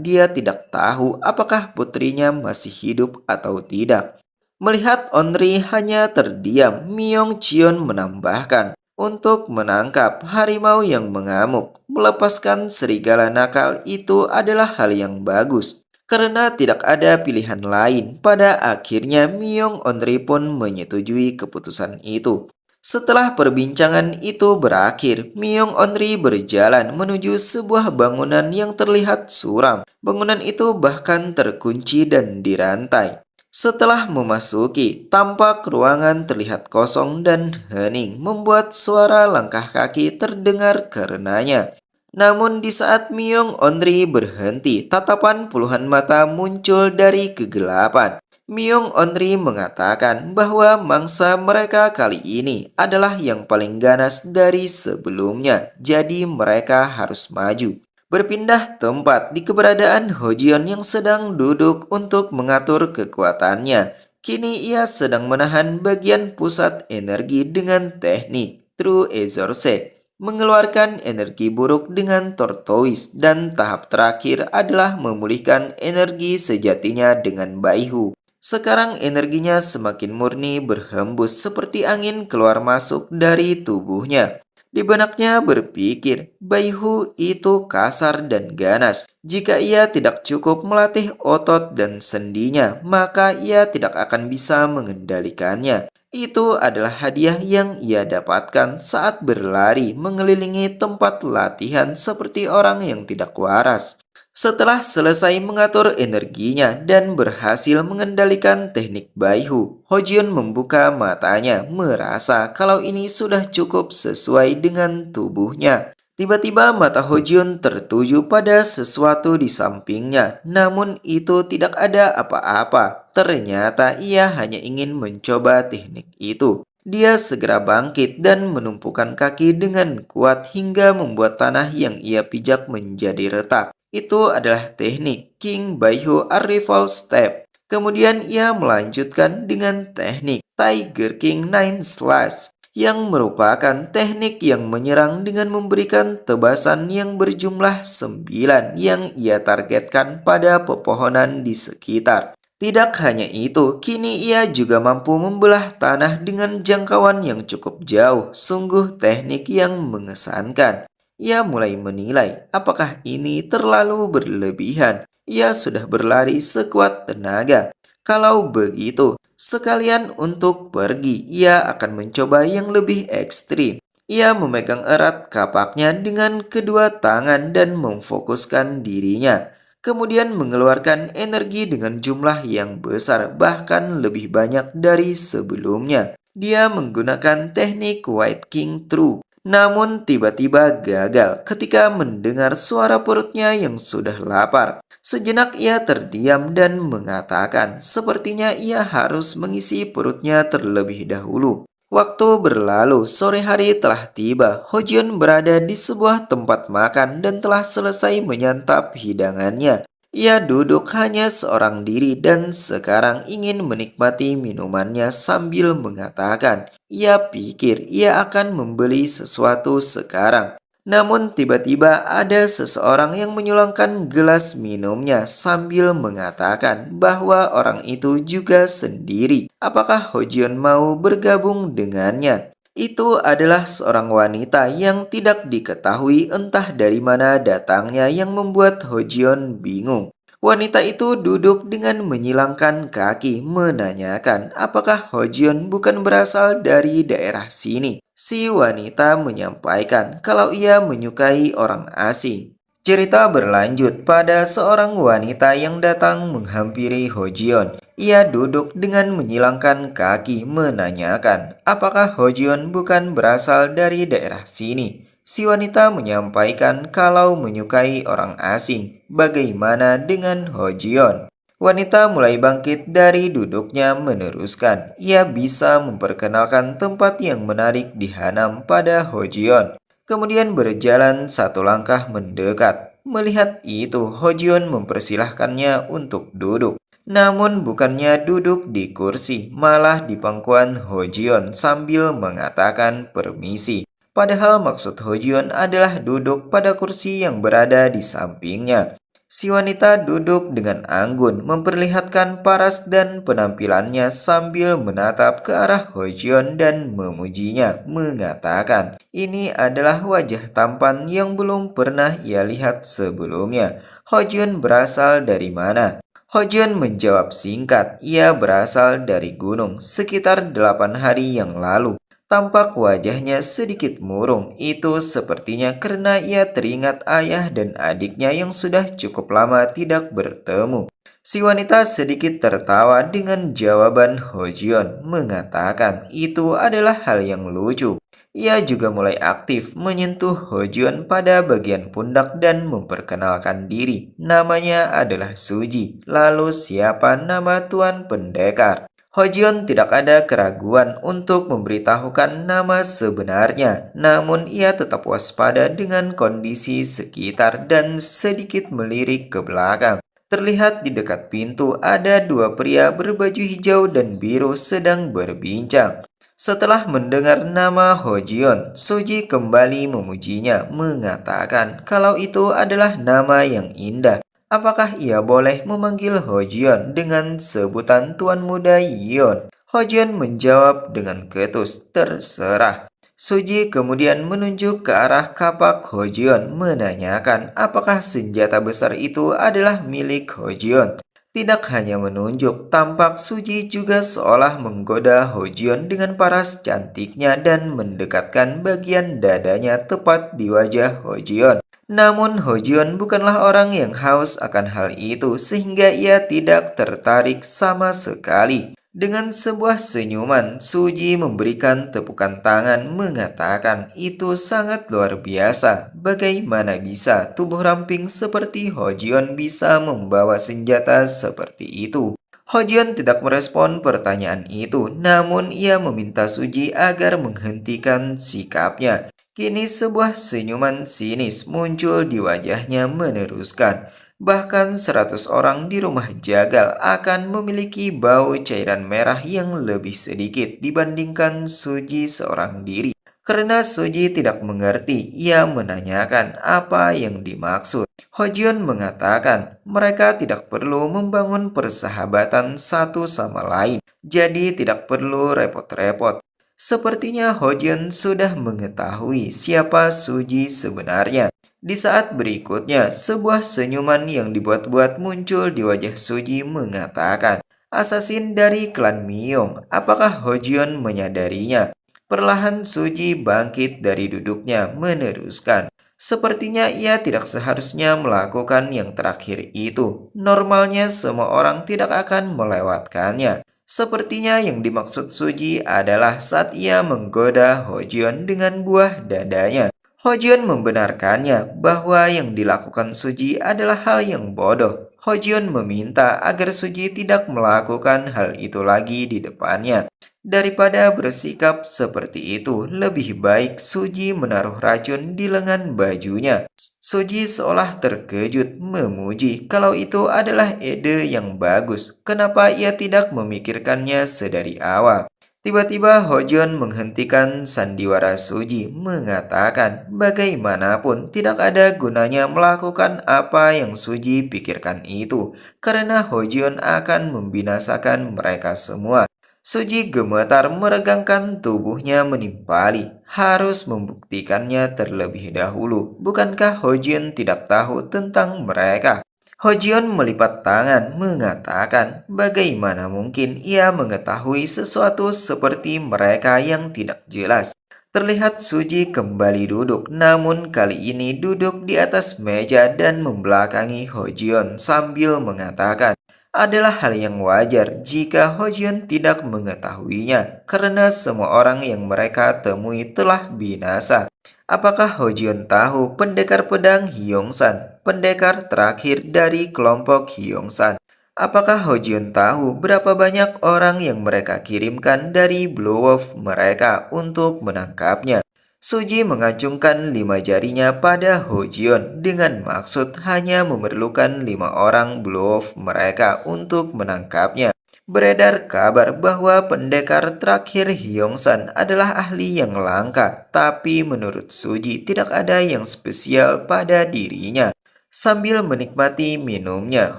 dia tidak tahu apakah putrinya masih hidup atau tidak. Melihat Onri hanya terdiam, Myung Jion menambahkan, untuk menangkap harimau yang mengamuk, melepaskan serigala nakal itu adalah hal yang bagus. Karena tidak ada pilihan lain, pada akhirnya Myung Onri pun menyetujui keputusan itu. Setelah perbincangan itu berakhir, Myung Onri berjalan menuju sebuah bangunan yang terlihat suram. Bangunan itu bahkan terkunci dan dirantai. Setelah memasuki, tampak ruangan terlihat kosong dan hening, membuat suara langkah kaki terdengar karenanya. Namun di saat Myung Onri berhenti, tatapan puluhan mata muncul dari kegelapan. Myung Onri mengatakan bahwa mangsa mereka kali ini adalah yang paling ganas dari sebelumnya, jadi mereka harus maju. Berpindah tempat di keberadaan Hojion yang sedang duduk untuk mengatur kekuatannya. Kini ia sedang menahan bagian pusat energi dengan teknik True Exorcise, mengeluarkan energi buruk dengan Tortoise, dan tahap terakhir adalah memulihkan energi sejatinya dengan Baihu. Sekarang energinya semakin murni berhembus seperti angin keluar masuk dari tubuhnya. Di benaknya berpikir, Baihu itu kasar dan ganas. Jika ia tidak cukup melatih otot dan sendinya, maka ia tidak akan bisa mengendalikannya. Itu adalah hadiah yang ia dapatkan saat berlari mengelilingi tempat latihan seperti orang yang tidak waras. Setelah selesai mengatur energinya dan berhasil mengendalikan teknik Baihu, Hojion membuka matanya merasa kalau ini sudah cukup sesuai dengan tubuhnya. Tiba-tiba mata Hojion tertuju pada sesuatu di sampingnya, namun itu tidak ada apa-apa. Ternyata ia hanya ingin mencoba teknik itu. Dia segera bangkit dan menumpukan kaki dengan kuat hingga membuat tanah yang ia pijak menjadi retak. Itu adalah teknik King Baihu Arrival Step. Kemudian ia melanjutkan dengan teknik Tiger King Nine Slash, yang merupakan teknik yang menyerang dengan memberikan tebasan yang berjumlah 9 yang ia targetkan pada pepohonan di sekitar. Tidak hanya itu, kini ia juga mampu membelah tanah dengan jangkauan yang cukup jauh. Sungguh teknik yang mengesankan. Ia mulai menilai apakah ini terlalu berlebihan. Ia sudah berlari sekuat tenaga. Kalau begitu, sekalian untuk pergi, ia akan mencoba yang lebih ekstrim. Ia memegang erat kapaknya dengan kedua tangan dan memfokuskan dirinya. Kemudian mengeluarkan energi dengan jumlah yang besar, bahkan lebih banyak dari sebelumnya. Dia menggunakan teknik White King True. Namun tiba-tiba gagal ketika mendengar suara perutnya yang sudah lapar. Sejenak ia terdiam dan mengatakan sepertinya ia harus mengisi perutnya terlebih dahulu. Waktu berlalu, sore hari telah tiba. Hojion berada di sebuah tempat makan dan telah selesai menyantap hidangannya. Ia duduk hanya seorang diri dan sekarang ingin menikmati minumannya sambil mengatakan, ia pikir ia akan membeli sesuatu sekarang. Namun tiba-tiba ada seseorang yang menyulangkan gelas minumnya sambil mengatakan bahwa orang itu juga sendiri. Apakah Hojion mau bergabung dengannya? Itu adalah seorang wanita yang tidak diketahui entah dari mana datangnya yang membuat Hojion bingung. Wanita itu duduk dengan menyilangkan kaki, menanyakan apakah Hojion bukan berasal dari daerah sini. Si wanita menyampaikan kalau ia menyukai orang asing. Cerita berlanjut pada seorang wanita yang datang menghampiri Hojion. Ia duduk dengan menyilangkan kaki, menanyakan apakah Hojion bukan berasal dari daerah sini. Si wanita menyampaikan kalau menyukai orang asing. Bagaimana dengan Hojion? Wanita mulai bangkit dari duduknya meneruskan. Ia bisa memperkenalkan tempat yang menarik di Hanam pada Hojion. Kemudian berjalan satu langkah mendekat. Melihat itu, Hojion mempersilahkannya untuk duduk. Namun bukannya duduk di kursi, malah di pangkuan Hojion sambil mengatakan permisi. Padahal maksud Hojion adalah duduk pada kursi yang berada di sampingnya. Si wanita duduk dengan anggun, memperlihatkan paras dan penampilannya sambil menatap ke arah Hojion dan memujinya, mengatakan, "Ini adalah wajah tampan yang belum pernah ia lihat sebelumnya. Hojion berasal dari mana?" Hojion menjawab singkat, ia berasal dari gunung sekitar 8 hari yang lalu. Tampak wajahnya sedikit murung, itu sepertinya karena ia teringat ayah dan adiknya yang sudah cukup lama tidak bertemu. Si wanita sedikit tertawa dengan jawaban Hojion, mengatakan itu adalah hal yang lucu. Ia juga mulai aktif menyentuh Hojion pada bagian pundak dan memperkenalkan diri. Namanya adalah Suji. Lalu siapa nama Tuan Pendekar? Hojion tidak ada keraguan untuk memberitahukan nama sebenarnya, namun ia tetap waspada dengan kondisi sekitar dan sedikit melirik ke belakang. Terlihat di dekat pintu ada dua pria berbaju hijau dan biru sedang berbincang. Setelah mendengar nama Hojion, Suji kembali memujinya, mengatakan kalau itu adalah nama yang indah. Apakah ia boleh memanggil Hojion dengan sebutan Tuan Muda Yion? Hojion menjawab dengan ketus, terserah. Suji kemudian menunjuk ke arah kapak Hojion, menanyakan apakah senjata besar itu adalah milik Hojion. Tidak hanya menunjuk, tampak Suji juga seolah menggoda Hojion dengan paras cantiknya dan mendekatkan bagian dadanya tepat di wajah Hojion. Namun Hojion bukanlah orang yang haus akan hal itu sehingga ia tidak tertarik sama sekali. Dengan sebuah senyuman, Suji memberikan tepukan tangan mengatakan itu sangat luar biasa. Bagaimana bisa tubuh ramping seperti Hojion bisa membawa senjata seperti itu? Hojion tidak merespon pertanyaan itu, namun ia meminta Suji agar menghentikan sikapnya. Kini sebuah senyuman sinis muncul di wajahnya meneruskan. Bahkan 100 orang di rumah jagal akan memiliki bau cairan merah yang lebih sedikit dibandingkan Suji seorang diri. Karena Suji tidak mengerti, ia menanyakan apa yang dimaksud. Hojion mengatakan mereka tidak perlu membangun persahabatan satu sama lain, jadi tidak perlu repot-repot. Sepertinya Hojion sudah mengetahui siapa Suji sebenarnya. Di saat berikutnya, sebuah senyuman yang dibuat-buat muncul di wajah Suji mengatakan, "Asasin dari klan Miyong, apakah Hojion menyadarinya?" Perlahan Suji bangkit dari duduknya meneruskan. Sepertinya ia tidak seharusnya melakukan yang terakhir itu. Normalnya semua orang tidak akan melewatkannya. Sepertinya yang dimaksud Suji adalah saat ia menggoda Hojion dengan buah dadanya. Hojion membenarkannya bahwa yang dilakukan Suji adalah hal yang bodoh. Hojion meminta agar Suji tidak melakukan hal itu lagi di depannya. Daripada bersikap seperti itu, lebih baik Suji menaruh racun di lengan bajunya. Suji seolah terkejut memuji kalau itu adalah ide yang bagus. Kenapa ia tidak memikirkannya sedari awal? Tiba-tiba Hojion menghentikan sandiwara Suji, mengatakan bagaimanapun tidak ada gunanya melakukan apa yang Suji pikirkan itu, karena Hojion akan membinasakan mereka semua. Suji gemetar meregangkan tubuhnya menimpali. Harus membuktikannya terlebih dahulu. Bukankah Hojion tidak tahu tentang mereka? Hojion melipat tangan mengatakan bagaimana mungkin ia mengetahui sesuatu seperti mereka yang tidak jelas. Terlihat Suji kembali duduk, namun kali ini duduk di atas meja dan membelakangi Hojion sambil mengatakan, adalah hal yang wajar jika Hojion tidak mengetahuinya, karena semua orang yang mereka temui telah binasa. Apakah Hojion tahu pendekar pedang Hyongsan, pendekar terakhir dari kelompok Hyongsan? Apakah Hojun tahu berapa banyak orang yang mereka kirimkan dari Blue Wolf mereka untuk menangkapnya? Suji mengacungkan 5 jarinya pada Hojion dengan maksud hanya memerlukan 5 orang Blue Wolf mereka untuk menangkapnya. Beredar kabar bahwa pendekar terakhir Hyongsan adalah ahli yang langka, tapi menurut Suji tidak ada yang spesial pada dirinya. Sambil menikmati minumnya,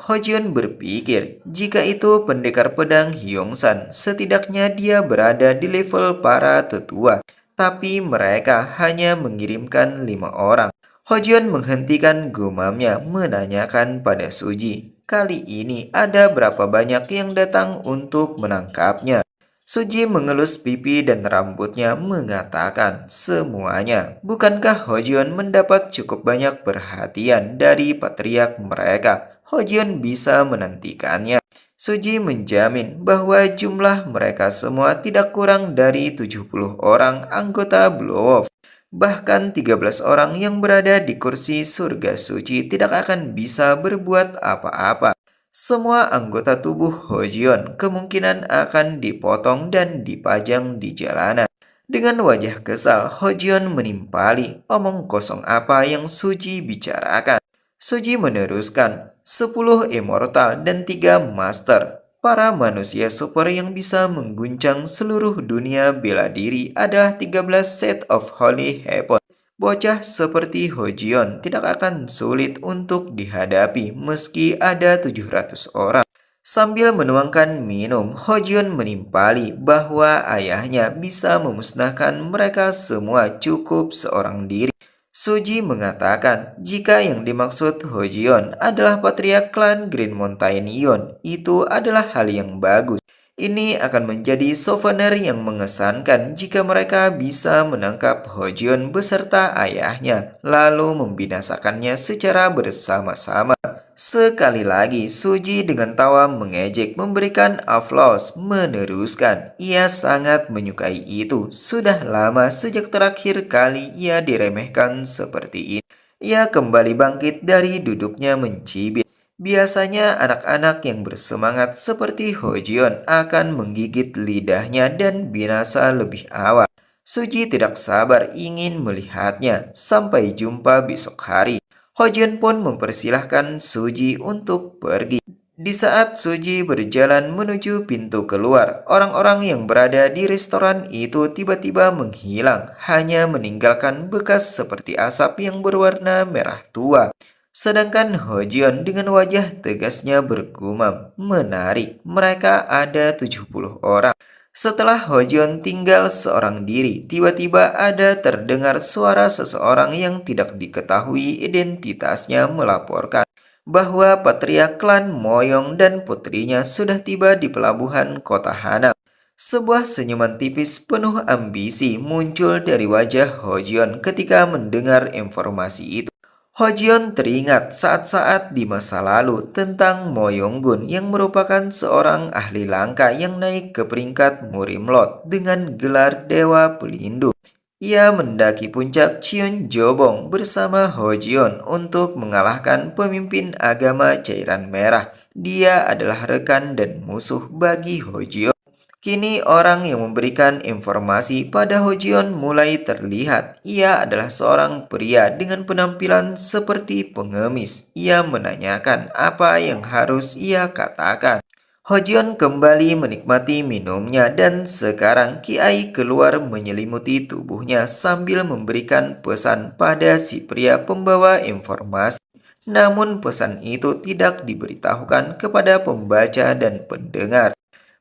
Hojun berpikir, jika itu pendekar pedang Hyongsan, setidaknya dia berada di level para tetua. Tapi mereka hanya mengirimkan 5 orang. Hojun menghentikan gumamnya menanyakan pada Suji, kali ini ada berapa banyak yang datang untuk menangkapnya? Suji mengelus pipi dan rambutnya mengatakan, semuanya. Bukankah Hojun mendapat cukup banyak perhatian dari patriark mereka? Hojun bisa menantikannya. Suji menjamin bahwa jumlah mereka semua tidak kurang dari 70 orang anggota Blue Wolf. Bahkan 13 orang yang berada di kursi surga suci tidak akan bisa berbuat apa-apa. Semua anggota tubuh Hojion kemungkinan akan dipotong dan dipajang di jalanan. Dengan wajah kesal, Hojion menimpali, omong kosong apa yang Suji bicarakan. Suji meneruskan, 10 immortal dan 3 master. Para manusia super yang bisa mengguncang seluruh dunia bela diri adalah 13 set of holy weapon. Bocah seperti Hojion tidak akan sulit untuk dihadapi meski ada 700 orang. Sambil menuangkan minum, Hojion menimpali bahwa ayahnya bisa memusnahkan mereka semua cukup seorang diri. Suji mengatakan jika yang dimaksud Hojion adalah patriark klan Green Mountain Yon, itu adalah hal yang bagus. Ini akan menjadi souvenir yang mengesankan jika mereka bisa menangkap Hojion beserta ayahnya, lalu membinasakannya secara bersama-sama. Sekali lagi, Suji dengan tawa mengejek memberikan aplaus meneruskan. Ia sangat menyukai itu. Sudah lama sejak terakhir kali ia diremehkan seperti ini. Ia kembali bangkit dari duduknya mencibir. Biasanya anak-anak yang bersemangat seperti Hojion akan menggigit lidahnya dan binasa lebih awal. Suji tidak sabar ingin melihatnya. Sampai jumpa besok hari. Hojion pun mempersilahkan Suji untuk pergi. Di saat Suji berjalan menuju pintu keluar, orang-orang yang berada di restoran itu tiba-tiba menghilang, hanya meninggalkan bekas seperti asap yang berwarna merah tua. Sedangkan Hojion dengan wajah tegasnya bergumam, menarik, mereka ada 70 orang. Setelah Hojion tinggal seorang diri, tiba-tiba ada terdengar suara seseorang yang tidak diketahui identitasnya melaporkan bahwa patriark klan Moyong dan putrinya sudah tiba di pelabuhan kota Hanam. Sebuah senyuman tipis penuh ambisi muncul dari wajah Hojion ketika mendengar informasi itu. Hojion teringat saat-saat di masa lalu tentang Mo Yonggun yang merupakan seorang ahli langka yang naik ke peringkat Murimlot dengan gelar Dewa Pelindung. Ia mendaki puncak Cheon Jobong bersama Hojion untuk mengalahkan pemimpin agama cairan merah. Dia adalah rekan dan musuh bagi Hojion. Kini orang yang memberikan informasi pada Hojion mulai terlihat. Ia adalah seorang pria dengan penampilan seperti pengemis. Ia menanyakan apa yang harus ia katakan. Hojion kembali menikmati minumnya dan sekarang Kiai keluar menyelimuti tubuhnya sambil memberikan pesan pada si pria pembawa informasi. Namun pesan itu tidak diberitahukan kepada pembaca dan pendengar.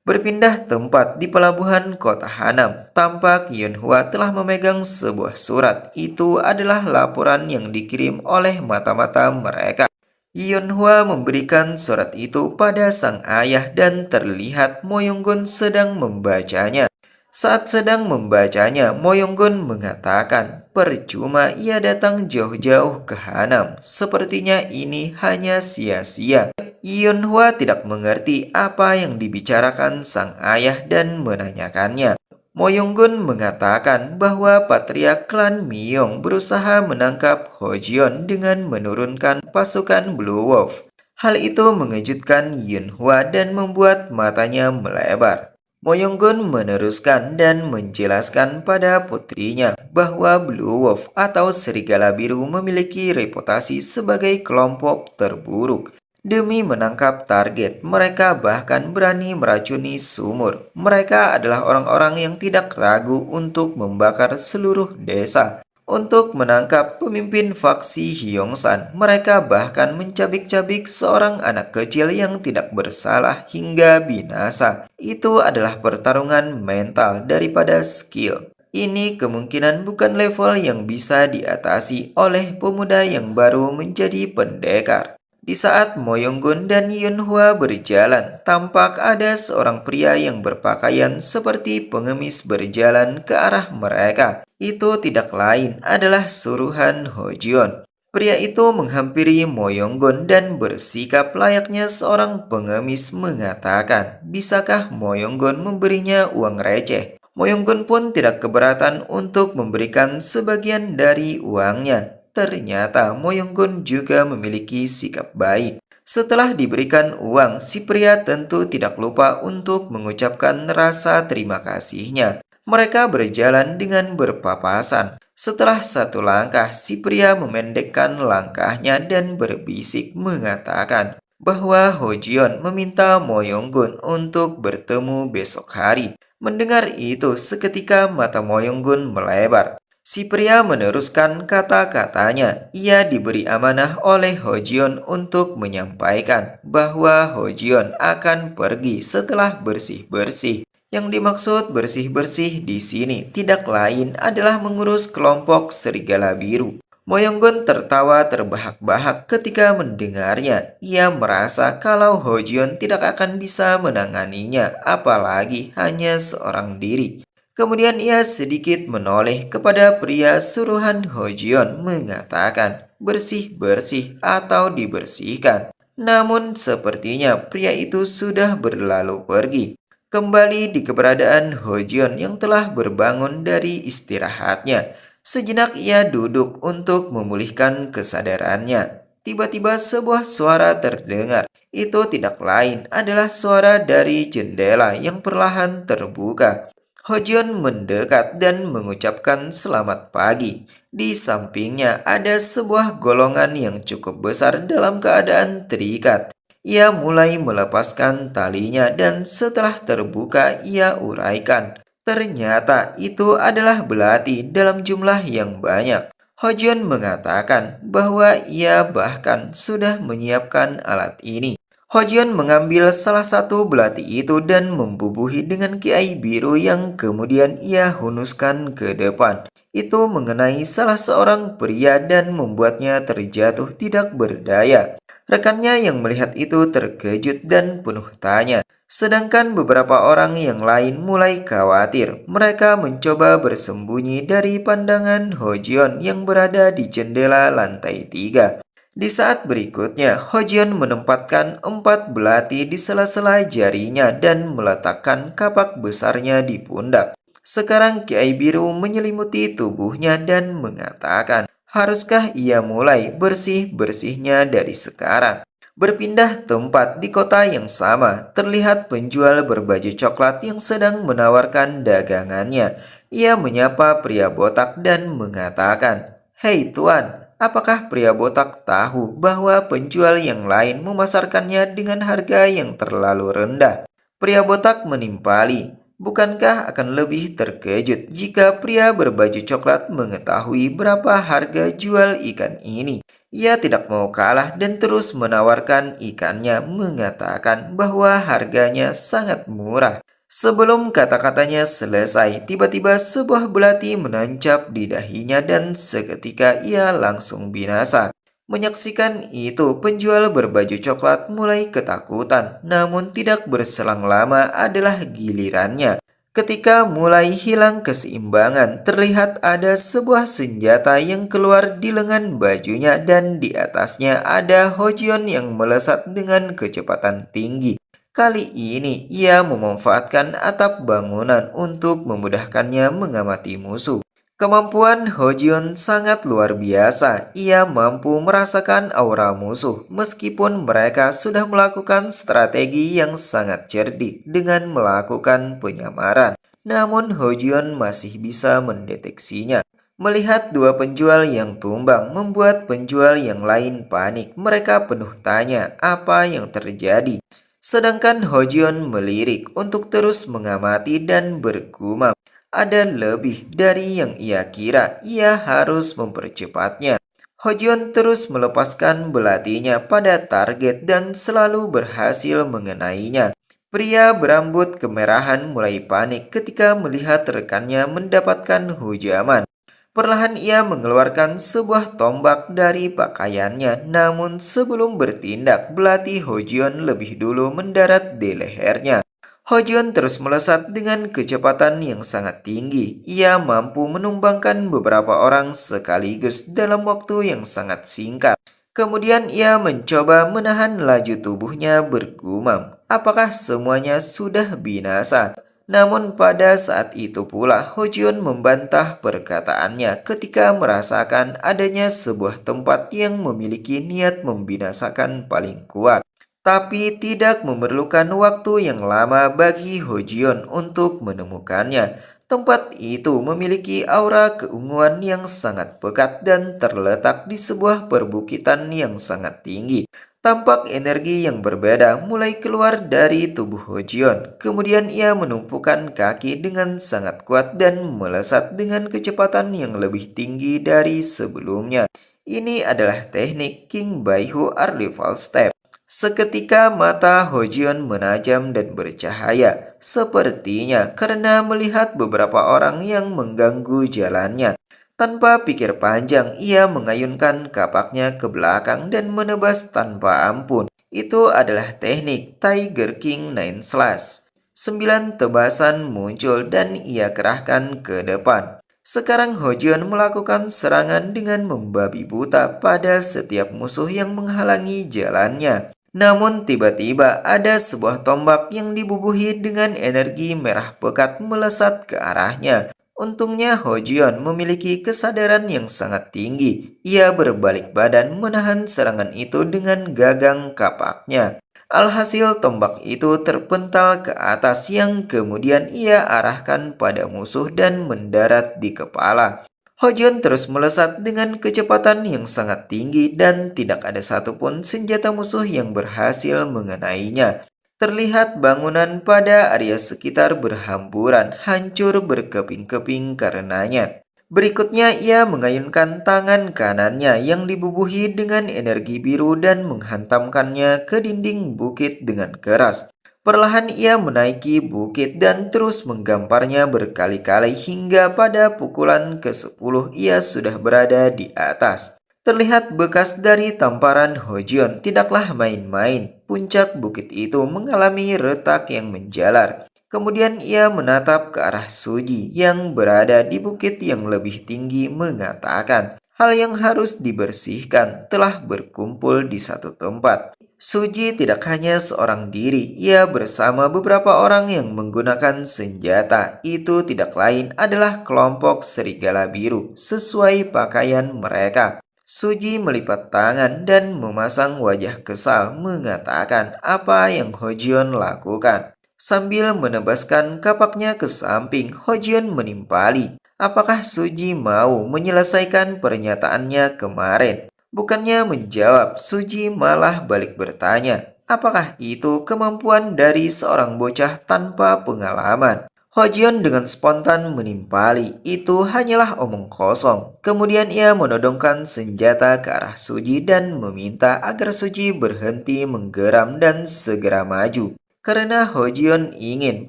Berpindah tempat di pelabuhan kota Hanam, tampak Yunhua telah memegang sebuah surat. Itu adalah laporan yang dikirim oleh mata-mata mereka. Yunhua memberikan surat itu pada sang ayah dan terlihat Mo Yonggun sedang membacanya. Saat sedang membacanya, Mo Yonggun mengatakan, percuma ia datang jauh-jauh ke Hanam. Sepertinya ini hanya sia-sia. Yunhua tidak mengerti apa yang dibicarakan sang ayah dan menanyakannya. Mo Yonggun mengatakan bahwa patriark klan Miyong berusaha menangkap Hojion dengan menurunkan pasukan Blue Wolf. Hal itu mengejutkan Yunhua dan membuat matanya melebar. Moyonggun meneruskan dan menjelaskan pada putrinya bahwa Blue Wolf atau serigala biru memiliki reputasi sebagai kelompok terburuk. Demi menangkap target, mereka bahkan berani meracuni sumur. Mereka adalah orang-orang yang tidak ragu untuk membakar seluruh desa. Untuk menangkap pemimpin faksi Hyeongsan, mereka bahkan mencabik-cabik seorang anak kecil yang tidak bersalah hingga binasa. Itu adalah pertarungan mental daripada skill. Ini kemungkinan bukan level yang bisa diatasi oleh pemuda yang baru menjadi pendekar. Di saat Moyonggun dan Yunhua berjalan, tampak ada seorang pria yang berpakaian seperti pengemis berjalan ke arah mereka. Itu tidak lain adalah suruhan Hojion. Pria itu menghampiri Moyonggun dan bersikap layaknya seorang pengemis mengatakan, "Bisakah Moyonggun memberinya uang receh?" Moyonggun pun tidak keberatan untuk memberikan sebagian dari uangnya. Ternyata Moyonggun juga memiliki sikap baik. Setelah diberikan uang, si pria tentu tidak lupa untuk mengucapkan rasa terima kasihnya. Mereka berjalan dengan berpapasan. Setelah satu langkah, si pria memendekkan langkahnya dan berbisik mengatakan bahwa Hojion meminta Moyonggun untuk bertemu besok hari. Mendengar itu, seketika mata Moyonggun melebar. Si pria meneruskan kata-katanya. Ia diberi amanah oleh Hojion untuk menyampaikan bahwa Hojion akan pergi setelah bersih-bersih. Yang dimaksud bersih-bersih di sini tidak lain adalah mengurus kelompok serigala biru. Moyonggun tertawa terbahak-bahak ketika mendengarnya. Ia merasa kalau Hojion tidak akan bisa menanganinya, apalagi hanya seorang diri. Kemudian ia sedikit menoleh kepada pria suruhan Hojion mengatakan, "Bersih-bersih atau dibersihkan." Namun sepertinya pria itu sudah berlalu pergi. Kembali di keberadaan Hojion yang telah berbangun dari istirahatnya. Sejenak ia duduk untuk memulihkan kesadarannya. Tiba-tiba sebuah suara terdengar. Itu tidak lain adalah suara dari jendela yang perlahan terbuka. Hojion mendekat dan mengucapkan selamat pagi. Di sampingnya ada sebuah golongan yang cukup besar dalam keadaan terikat. Ia mulai melepaskan talinya dan setelah terbuka ia uraikan. Ternyata itu adalah belati dalam jumlah yang banyak. Hojion mengatakan bahwa ia bahkan sudah menyiapkan alat ini. Hojion mengambil salah satu belati itu dan membubuhi dengan kiai biru yang kemudian ia hunuskan ke depan. Itu mengenai salah seorang pria dan membuatnya terjatuh tidak berdaya. Rekannya yang melihat itu terkejut dan penuh tanya. Sedangkan beberapa orang yang lain mulai khawatir. Mereka mencoba bersembunyi dari pandangan Hojion yang berada di jendela lantai 3. Di saat berikutnya, Hojion menempatkan 4 belati di sela-sela jarinya dan meletakkan kapak besarnya di pundak. Sekarang Kiai Biru menyelimuti tubuhnya dan mengatakan, haruskah ia mulai bersih-bersihnya dari sekarang? Berpindah tempat di kota yang sama, terlihat penjual berbaju coklat yang sedang menawarkan dagangannya. Ia menyapa pria botak dan mengatakan, "Hei tuan, apakah pria botak tahu bahwa penjual yang lain memasarkannya dengan harga yang terlalu rendah?" Pria botak menimpali, "Bukankah akan lebih terkejut jika pria berbaju coklat mengetahui berapa harga jual ikan ini?" Ia tidak mau kalah dan terus menawarkan ikannya, mengatakan bahwa harganya sangat murah. Sebelum kata-katanya selesai, tiba-tiba sebuah belati menancap di dahinya dan seketika ia langsung binasa. Menyaksikan itu, penjual berbaju coklat mulai ketakutan, namun tidak berselang lama adalah gilirannya. Ketika mulai hilang keseimbangan, terlihat ada sebuah senjata yang keluar di lengan bajunya dan di atasnya ada Hojion yang melesat dengan kecepatan tinggi. Kali ini ia memanfaatkan atap bangunan untuk memudahkannya mengamati musuh. Kemampuan Hojun sangat luar biasa. Ia mampu merasakan aura musuh meskipun mereka sudah melakukan strategi yang sangat cerdik dengan melakukan penyamaran. Namun Hojun masih bisa mendeteksinya. Melihat dua penjual yang tumbang membuat penjual yang lain panik. Mereka penuh tanya apa yang terjadi. Sedangkan Hojun melirik untuk terus mengamati dan bergumam. Ada lebih dari yang ia kira, ia harus mempercepatnya. Hojion terus melepaskan belatinya pada target dan selalu berhasil mengenainya. Pria berambut kemerahan mulai panik ketika melihat rekannya mendapatkan hujaman. Perlahan ia mengeluarkan sebuah tombak dari pakaiannya, namun sebelum bertindak, belati Hojion lebih dulu mendarat di lehernya. Hojion terus melesat dengan kecepatan yang sangat tinggi. Ia mampu menumbangkan beberapa orang sekaligus dalam waktu yang sangat singkat. Kemudian ia mencoba menahan laju tubuhnya bergumam. Apakah semuanya sudah binasa? Namun pada saat itu pula Hojion membantah perkataannya ketika merasakan adanya sebuah tempat yang memiliki niat membinasakan paling kuat. Tapi tidak memerlukan waktu yang lama bagi Hojion untuk menemukannya. Tempat itu memiliki aura keunguan yang sangat pekat dan terletak di sebuah perbukitan yang sangat tinggi. Tampak energi yang berbeda mulai keluar dari tubuh Hojion. Kemudian ia menumpukan kaki dengan sangat kuat dan melesat dengan kecepatan yang lebih tinggi dari sebelumnya. Ini adalah teknik King Baihu Arrival Step. Seketika mata Hojion menajam dan bercahaya, sepertinya karena melihat beberapa orang yang mengganggu jalannya. Tanpa pikir panjang, ia mengayunkan kapaknya ke belakang dan menebas tanpa ampun. Itu adalah teknik Tiger King Nine Slash. 9 tebasan muncul dan ia kerahkan ke depan. Sekarang Hojion melakukan serangan dengan membabi buta pada setiap musuh yang menghalangi jalannya. Namun tiba-tiba ada sebuah tombak yang dibubuhi dengan energi merah pekat melesat ke arahnya. Untungnya Hojion memiliki kesadaran yang sangat tinggi. Ia berbalik badan menahan serangan itu dengan gagang kapaknya. Alhasil tombak itu terpental ke atas yang kemudian ia arahkan pada musuh dan mendarat di kepala. Hojion terus melesat dengan kecepatan yang sangat tinggi dan tidak ada satupun senjata musuh yang berhasil mengenainya. Terlihat bangunan pada area sekitar berhamburan, hancur berkeping-keping karenanya. Berikutnya ia mengayunkan tangan kanannya yang dibubuhi dengan energi biru dan menghantamkannya ke dinding bukit dengan keras. Perlahan ia menaiki bukit dan terus menggamparnya berkali-kali hingga pada pukulan ke-10 ia sudah berada di atas. Terlihat bekas dari tamparan Hojion tidaklah main-main. Puncak bukit itu mengalami retak yang menjalar. Kemudian ia menatap ke arah Suji yang berada di bukit yang lebih tinggi mengatakan, hal yang harus dibersihkan telah berkumpul di satu tempat. Suji tidak hanya seorang diri, ia bersama beberapa orang yang menggunakan senjata. Itu tidak lain adalah kelompok serigala biru sesuai pakaian mereka. Suji melipat tangan dan memasang wajah kesal mengatakan apa yang Hojion lakukan. Sambil menebaskan kapaknya ke samping, Hojion menimpali. Apakah Suji mau menyelesaikan pernyataannya kemarin? Bukannya menjawab, Suji malah balik bertanya, apakah itu kemampuan dari seorang bocah tanpa pengalaman? Hojion dengan spontan menimpali, itu hanyalah omong kosong. Kemudian ia menodongkan senjata ke arah Suji dan meminta agar Suji berhenti menggeram dan segera maju. Karena Hojion ingin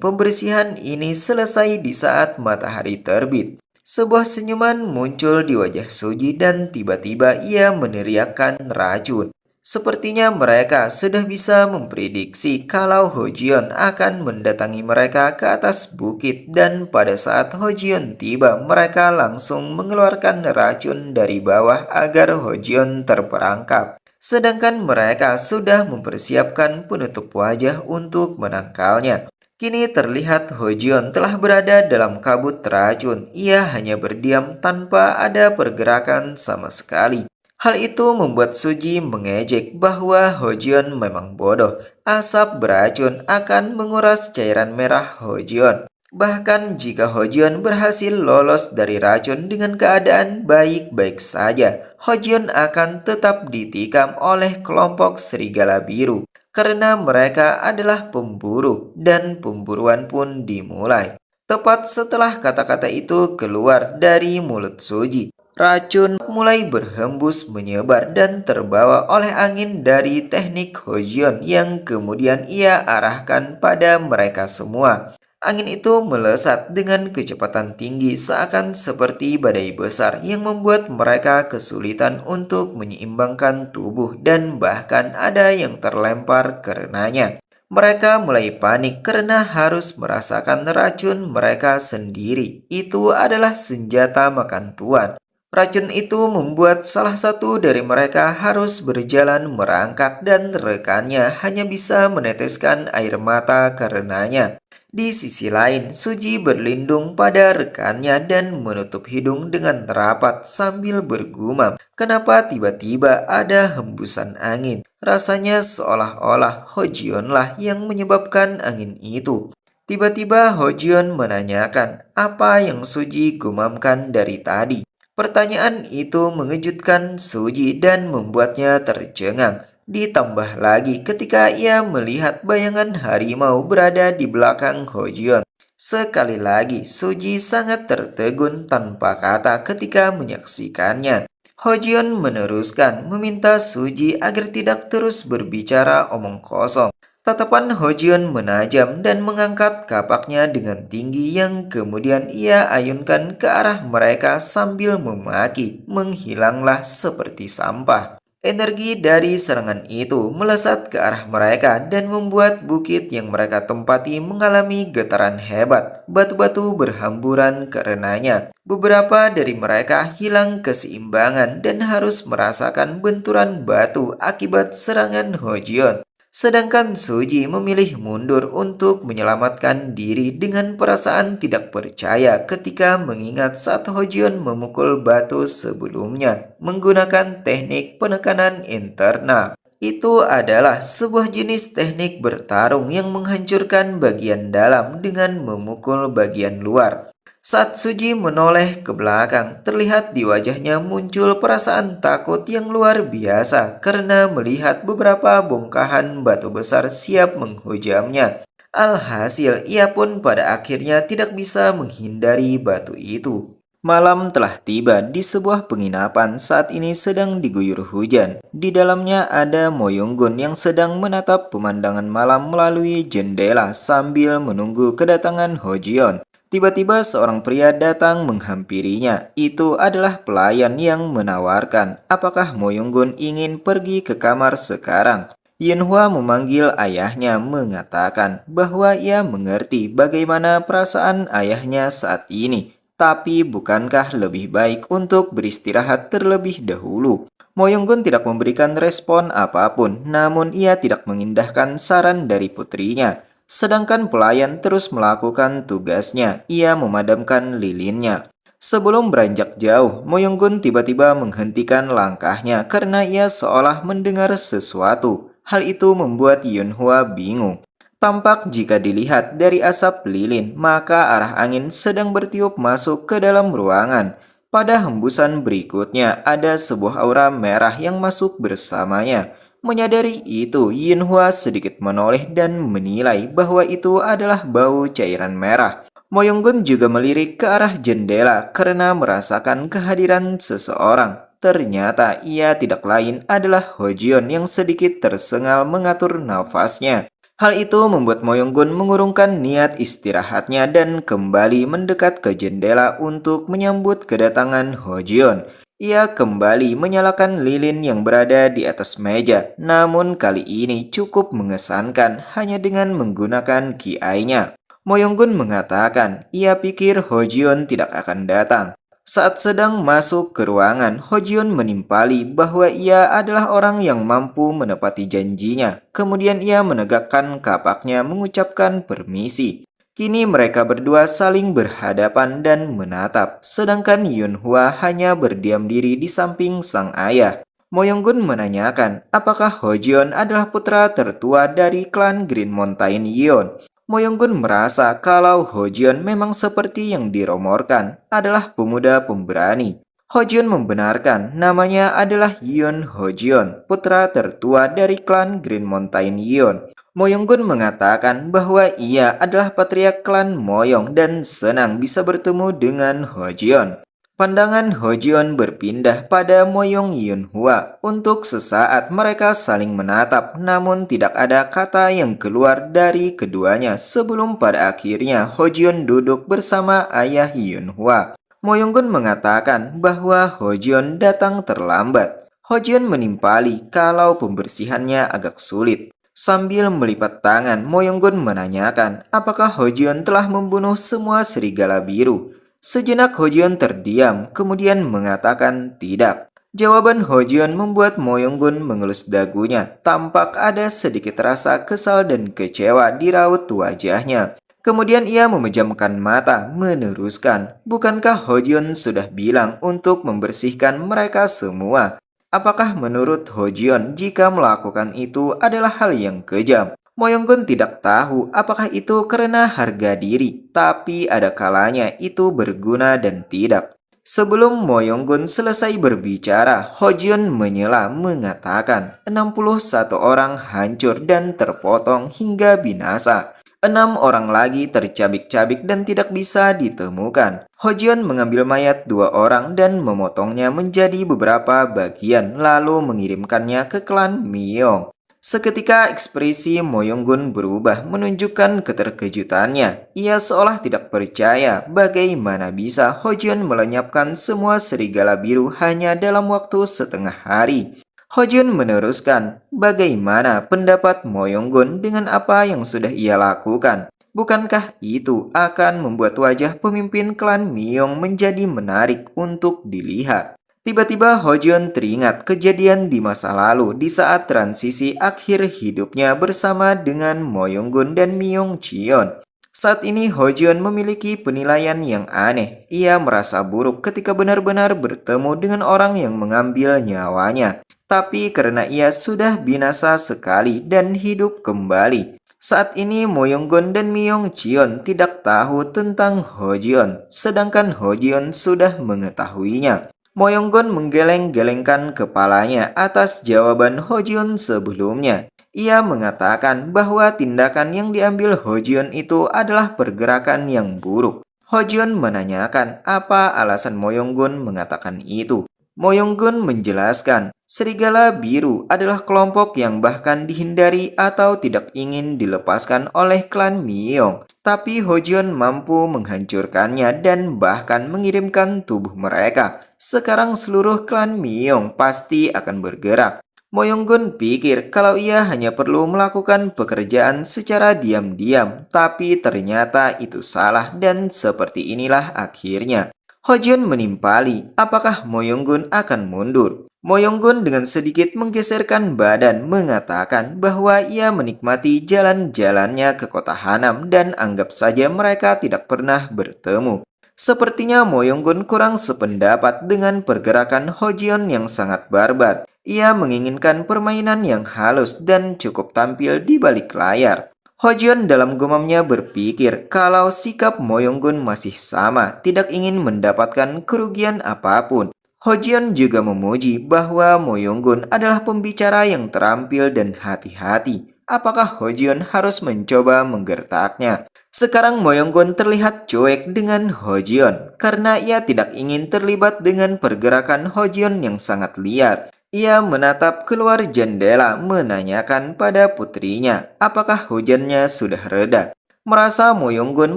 pembersihan ini selesai di saat matahari terbit. Sebuah senyuman muncul di wajah Suji dan tiba-tiba ia meneriakkan racun. Sepertinya mereka sudah bisa memprediksi kalau Hojion akan mendatangi mereka ke atas bukit dan pada saat Hojion tiba mereka langsung mengeluarkan racun dari bawah agar Hojion terperangkap. Sedangkan mereka sudah mempersiapkan penutup wajah untuk menangkalnya. Kini terlihat Hojeon telah berada dalam kabut racun. Ia hanya berdiam tanpa ada pergerakan sama sekali. Hal itu membuat Suji mengejek bahwa Hojeon memang bodoh. Asap beracun akan menguras cairan merah Hojeon. Bahkan jika Hojeon berhasil lolos dari racun dengan keadaan baik-baik saja, Hojeon akan tetap ditikam oleh kelompok serigala biru karena mereka adalah pemburu dan pemburuan pun dimulai. Tepat setelah kata-kata itu keluar dari mulut Suji, racun mulai berhembus menyebar dan terbawa oleh angin dari teknik Hojion yang kemudian ia arahkan pada mereka semua. Angin itu melesat dengan kecepatan tinggi seakan seperti badai besar yang membuat mereka kesulitan untuk menyeimbangkan tubuh dan bahkan ada yang terlempar karenanya. Mereka mulai panik karena harus merasakan racun mereka sendiri. Itu adalah senjata makan tuan. Racun itu membuat salah satu dari mereka harus berjalan merangkak dan rekannya hanya bisa meneteskan air mata karenanya. Di sisi lain, Suji berlindung pada rekannya dan menutup hidung dengan rapat sambil bergumam. Kenapa tiba-tiba ada hembusan angin? Rasanya seolah-olah Hojionlah yang menyebabkan angin itu. Tiba-tiba Hojion menanyakan apa yang Suji gumamkan dari tadi. Pertanyaan itu mengejutkan Suji dan membuatnya tercengang. Ditambah lagi ketika ia melihat bayangan harimau berada di belakang Hojion. Sekali lagi, Suji sangat tertegun tanpa kata ketika menyaksikannya. Hojion meneruskan meminta Suji agar tidak terus berbicara omong kosong. Tatapan Hojion menajam dan mengangkat kapaknya dengan tinggi yang kemudian ia ayunkan ke arah mereka sambil memaki, menghilanglah seperti sampah. Energi dari serangan itu melesat ke arah mereka dan membuat bukit yang mereka tempati mengalami getaran hebat. Batu-batu berhamburan karenanya. Beberapa dari mereka hilang keseimbangan dan harus merasakan benturan batu akibat serangan Hojion. Sedangkan Suji memilih mundur untuk menyelamatkan diri dengan perasaan tidak percaya ketika mengingat saat Hojion memukul batu sebelumnya menggunakan teknik penekanan internal. Itu adalah sebuah jenis teknik bertarung yang menghancurkan bagian dalam dengan memukul bagian luar. Saat Suji menoleh ke belakang, terlihat di wajahnya muncul perasaan takut yang luar biasa karena melihat beberapa bongkahan batu besar siap menghujamnya. Alhasil, ia pun pada akhirnya tidak bisa menghindari batu itu. Malam telah tiba di sebuah penginapan saat ini sedang diguyur hujan. Di dalamnya ada Moyonggun yang sedang menatap pemandangan malam melalui jendela sambil menunggu kedatangan Hojion. Tiba-tiba seorang pria datang menghampirinya. Itu adalah pelayan yang menawarkan, apakah Moyonggun ingin pergi ke kamar sekarang? Yinhua memanggil ayahnya mengatakan bahwa ia mengerti bagaimana perasaan ayahnya saat ini. Tapi bukankah lebih baik untuk beristirahat terlebih dahulu? Moyonggun tidak memberikan respon apapun, namun ia tidak mengindahkan saran dari putrinya. Sedangkan pelayan terus melakukan tugasnya, ia memadamkan lilinnya. Sebelum beranjak jauh, Moyonggun tiba-tiba menghentikan langkahnya karena ia seolah mendengar sesuatu. Hal itu membuat Yunhua bingung. Tampak jika dilihat dari asap lilin, maka arah angin sedang bertiup masuk ke dalam ruangan. Pada hembusan berikutnya, ada sebuah aura merah yang masuk bersamanya. Menyadari itu, Yinhua sedikit menoleh dan menilai bahwa itu adalah bau cairan merah. Moyonggun juga melirik ke arah jendela karena merasakan kehadiran seseorang. Ternyata ia tidak lain adalah Hojion yang sedikit tersengal mengatur nafasnya. Hal itu membuat Moyonggun mengurungkan niat istirahatnya dan kembali mendekat ke jendela untuk menyambut kedatangan Hojion. Ia kembali menyalakan lilin yang berada di atas meja, namun kali ini cukup mengesankan hanya dengan menggunakan kiainya. Moyonggun mengatakan ia pikir Hojion tidak akan datang. Saat sedang masuk ke ruangan, Hojion menimpali bahwa ia adalah orang yang mampu menepati janjinya. Kemudian ia menegakkan kapaknya mengucapkan permisi. Kini mereka berdua saling berhadapan dan menatap, sedangkan Yunhua hanya berdiam diri di samping sang ayah. Moyonggun menanyakan apakah Hojion adalah putra tertua dari klan Green Mountain Yeon. Moyonggun merasa kalau Hojion memang seperti yang diromorkan, adalah pemuda pemberani. Hojion membenarkan namanya adalah Yeon Hojion, putra tertua dari klan Green Mountain Yeon. Moyonggun mengatakan bahwa ia adalah patriark klan Moyong dan senang bisa bertemu dengan Hojion. Pandangan Hojion berpindah pada Moyong Yunhua. Untuk sesaat mereka saling menatap, namun tidak ada kata yang keluar dari keduanya sebelum pada akhirnya Hojion duduk bersama ayah Yunhua. Moyonggun mengatakan bahwa Hojion datang terlambat. Hojion menimpali kalau pembersihannya agak sulit. Sambil melipat tangan, Moyonggun menanyakan apakah Hojion telah membunuh semua serigala biru. Sejenak Hojion terdiam, kemudian mengatakan tidak. Jawaban Hojion membuat Moyonggun mengelus dagunya. Tampak ada sedikit rasa kesal dan kecewa di raut wajahnya. Kemudian ia memejamkan mata, meneruskan, bukankah Hojion sudah bilang untuk membersihkan mereka semua? Apakah menurut Hojion jika melakukan itu adalah hal yang kejam? Moyonggun tidak tahu apakah itu karena harga diri, tapi ada kalanya itu berguna dan tidak. Sebelum Moyonggun selesai berbicara, Hojion menyela mengatakan 61 orang hancur dan terpotong hingga binasa. 6 orang lagi tercabik-cabik dan tidak bisa ditemukan. Hojion mengambil mayat 2 orang dan memotongnya menjadi beberapa bagian lalu mengirimkannya ke klan Myeong. Seketika ekspresi Moyonggun berubah menunjukkan keterkejutannya. Ia seolah tidak percaya bagaimana bisa Hojion melenyapkan semua serigala biru hanya dalam waktu setengah hari. Hojion meneruskan, bagaimana pendapat Moyonggun dengan apa yang sudah ia lakukan? Bukankah itu akan membuat wajah pemimpin klan Myeong menjadi menarik untuk dilihat? Tiba-tiba Hojion teringat kejadian di masa lalu di saat transisi akhir hidupnya bersama dengan Moyonggun dan Myung Cheon. Saat ini Hojion memiliki penilaian yang aneh. Ia merasa buruk ketika benar-benar bertemu dengan orang yang mengambil nyawanya. Tapi karena ia sudah binasa sekali dan hidup kembali. Saat ini Moyonggun dan Myung Cheon tidak tahu tentang Hojion, sedangkan Hojion sudah mengetahuinya. Moyonggun menggeleng-gelengkan kepalanya atas jawaban Hojion sebelumnya. Ia mengatakan bahwa tindakan yang diambil Hojion itu adalah pergerakan yang buruk. Hojion menanyakan apa alasan Moyonggun mengatakan itu. Moyonggun menjelaskan, serigala biru adalah kelompok yang bahkan dihindari atau tidak ingin dilepaskan oleh klan Myeong. Tapi Hojion mampu menghancurkannya dan bahkan mengirimkan tubuh mereka. Sekarang seluruh klan Myeong pasti akan bergerak. Moyonggun pikir kalau ia hanya perlu melakukan pekerjaan secara diam-diam, tapi ternyata itu salah dan seperti inilah akhirnya. Hojion menimpali, apakah Moyonggun akan mundur? Moyonggun dengan sedikit menggeserkan badan mengatakan bahwa ia menikmati jalan-jalannya ke kota Hanam dan anggap saja mereka tidak pernah bertemu. Sepertinya Moyonggun kurang sependapat dengan pergerakan Hojion yang sangat barbar. Ia menginginkan permainan yang halus dan cukup tampil di balik layar. Hojion dalam gumamnya berpikir kalau sikap Moyonggun masih sama, tidak ingin mendapatkan kerugian apapun. Hojion juga memuji bahwa Moyonggun adalah pembicara yang terampil dan hati-hati. Apakah Hojion harus mencoba menggertaknya? Sekarang Moyonggun terlihat cuek dengan Hojion karena ia tidak ingin terlibat dengan pergerakan Hojion yang sangat liar. Ia menatap keluar jendela menanyakan pada putrinya apakah hujannya sudah reda. Merasa Moyonggun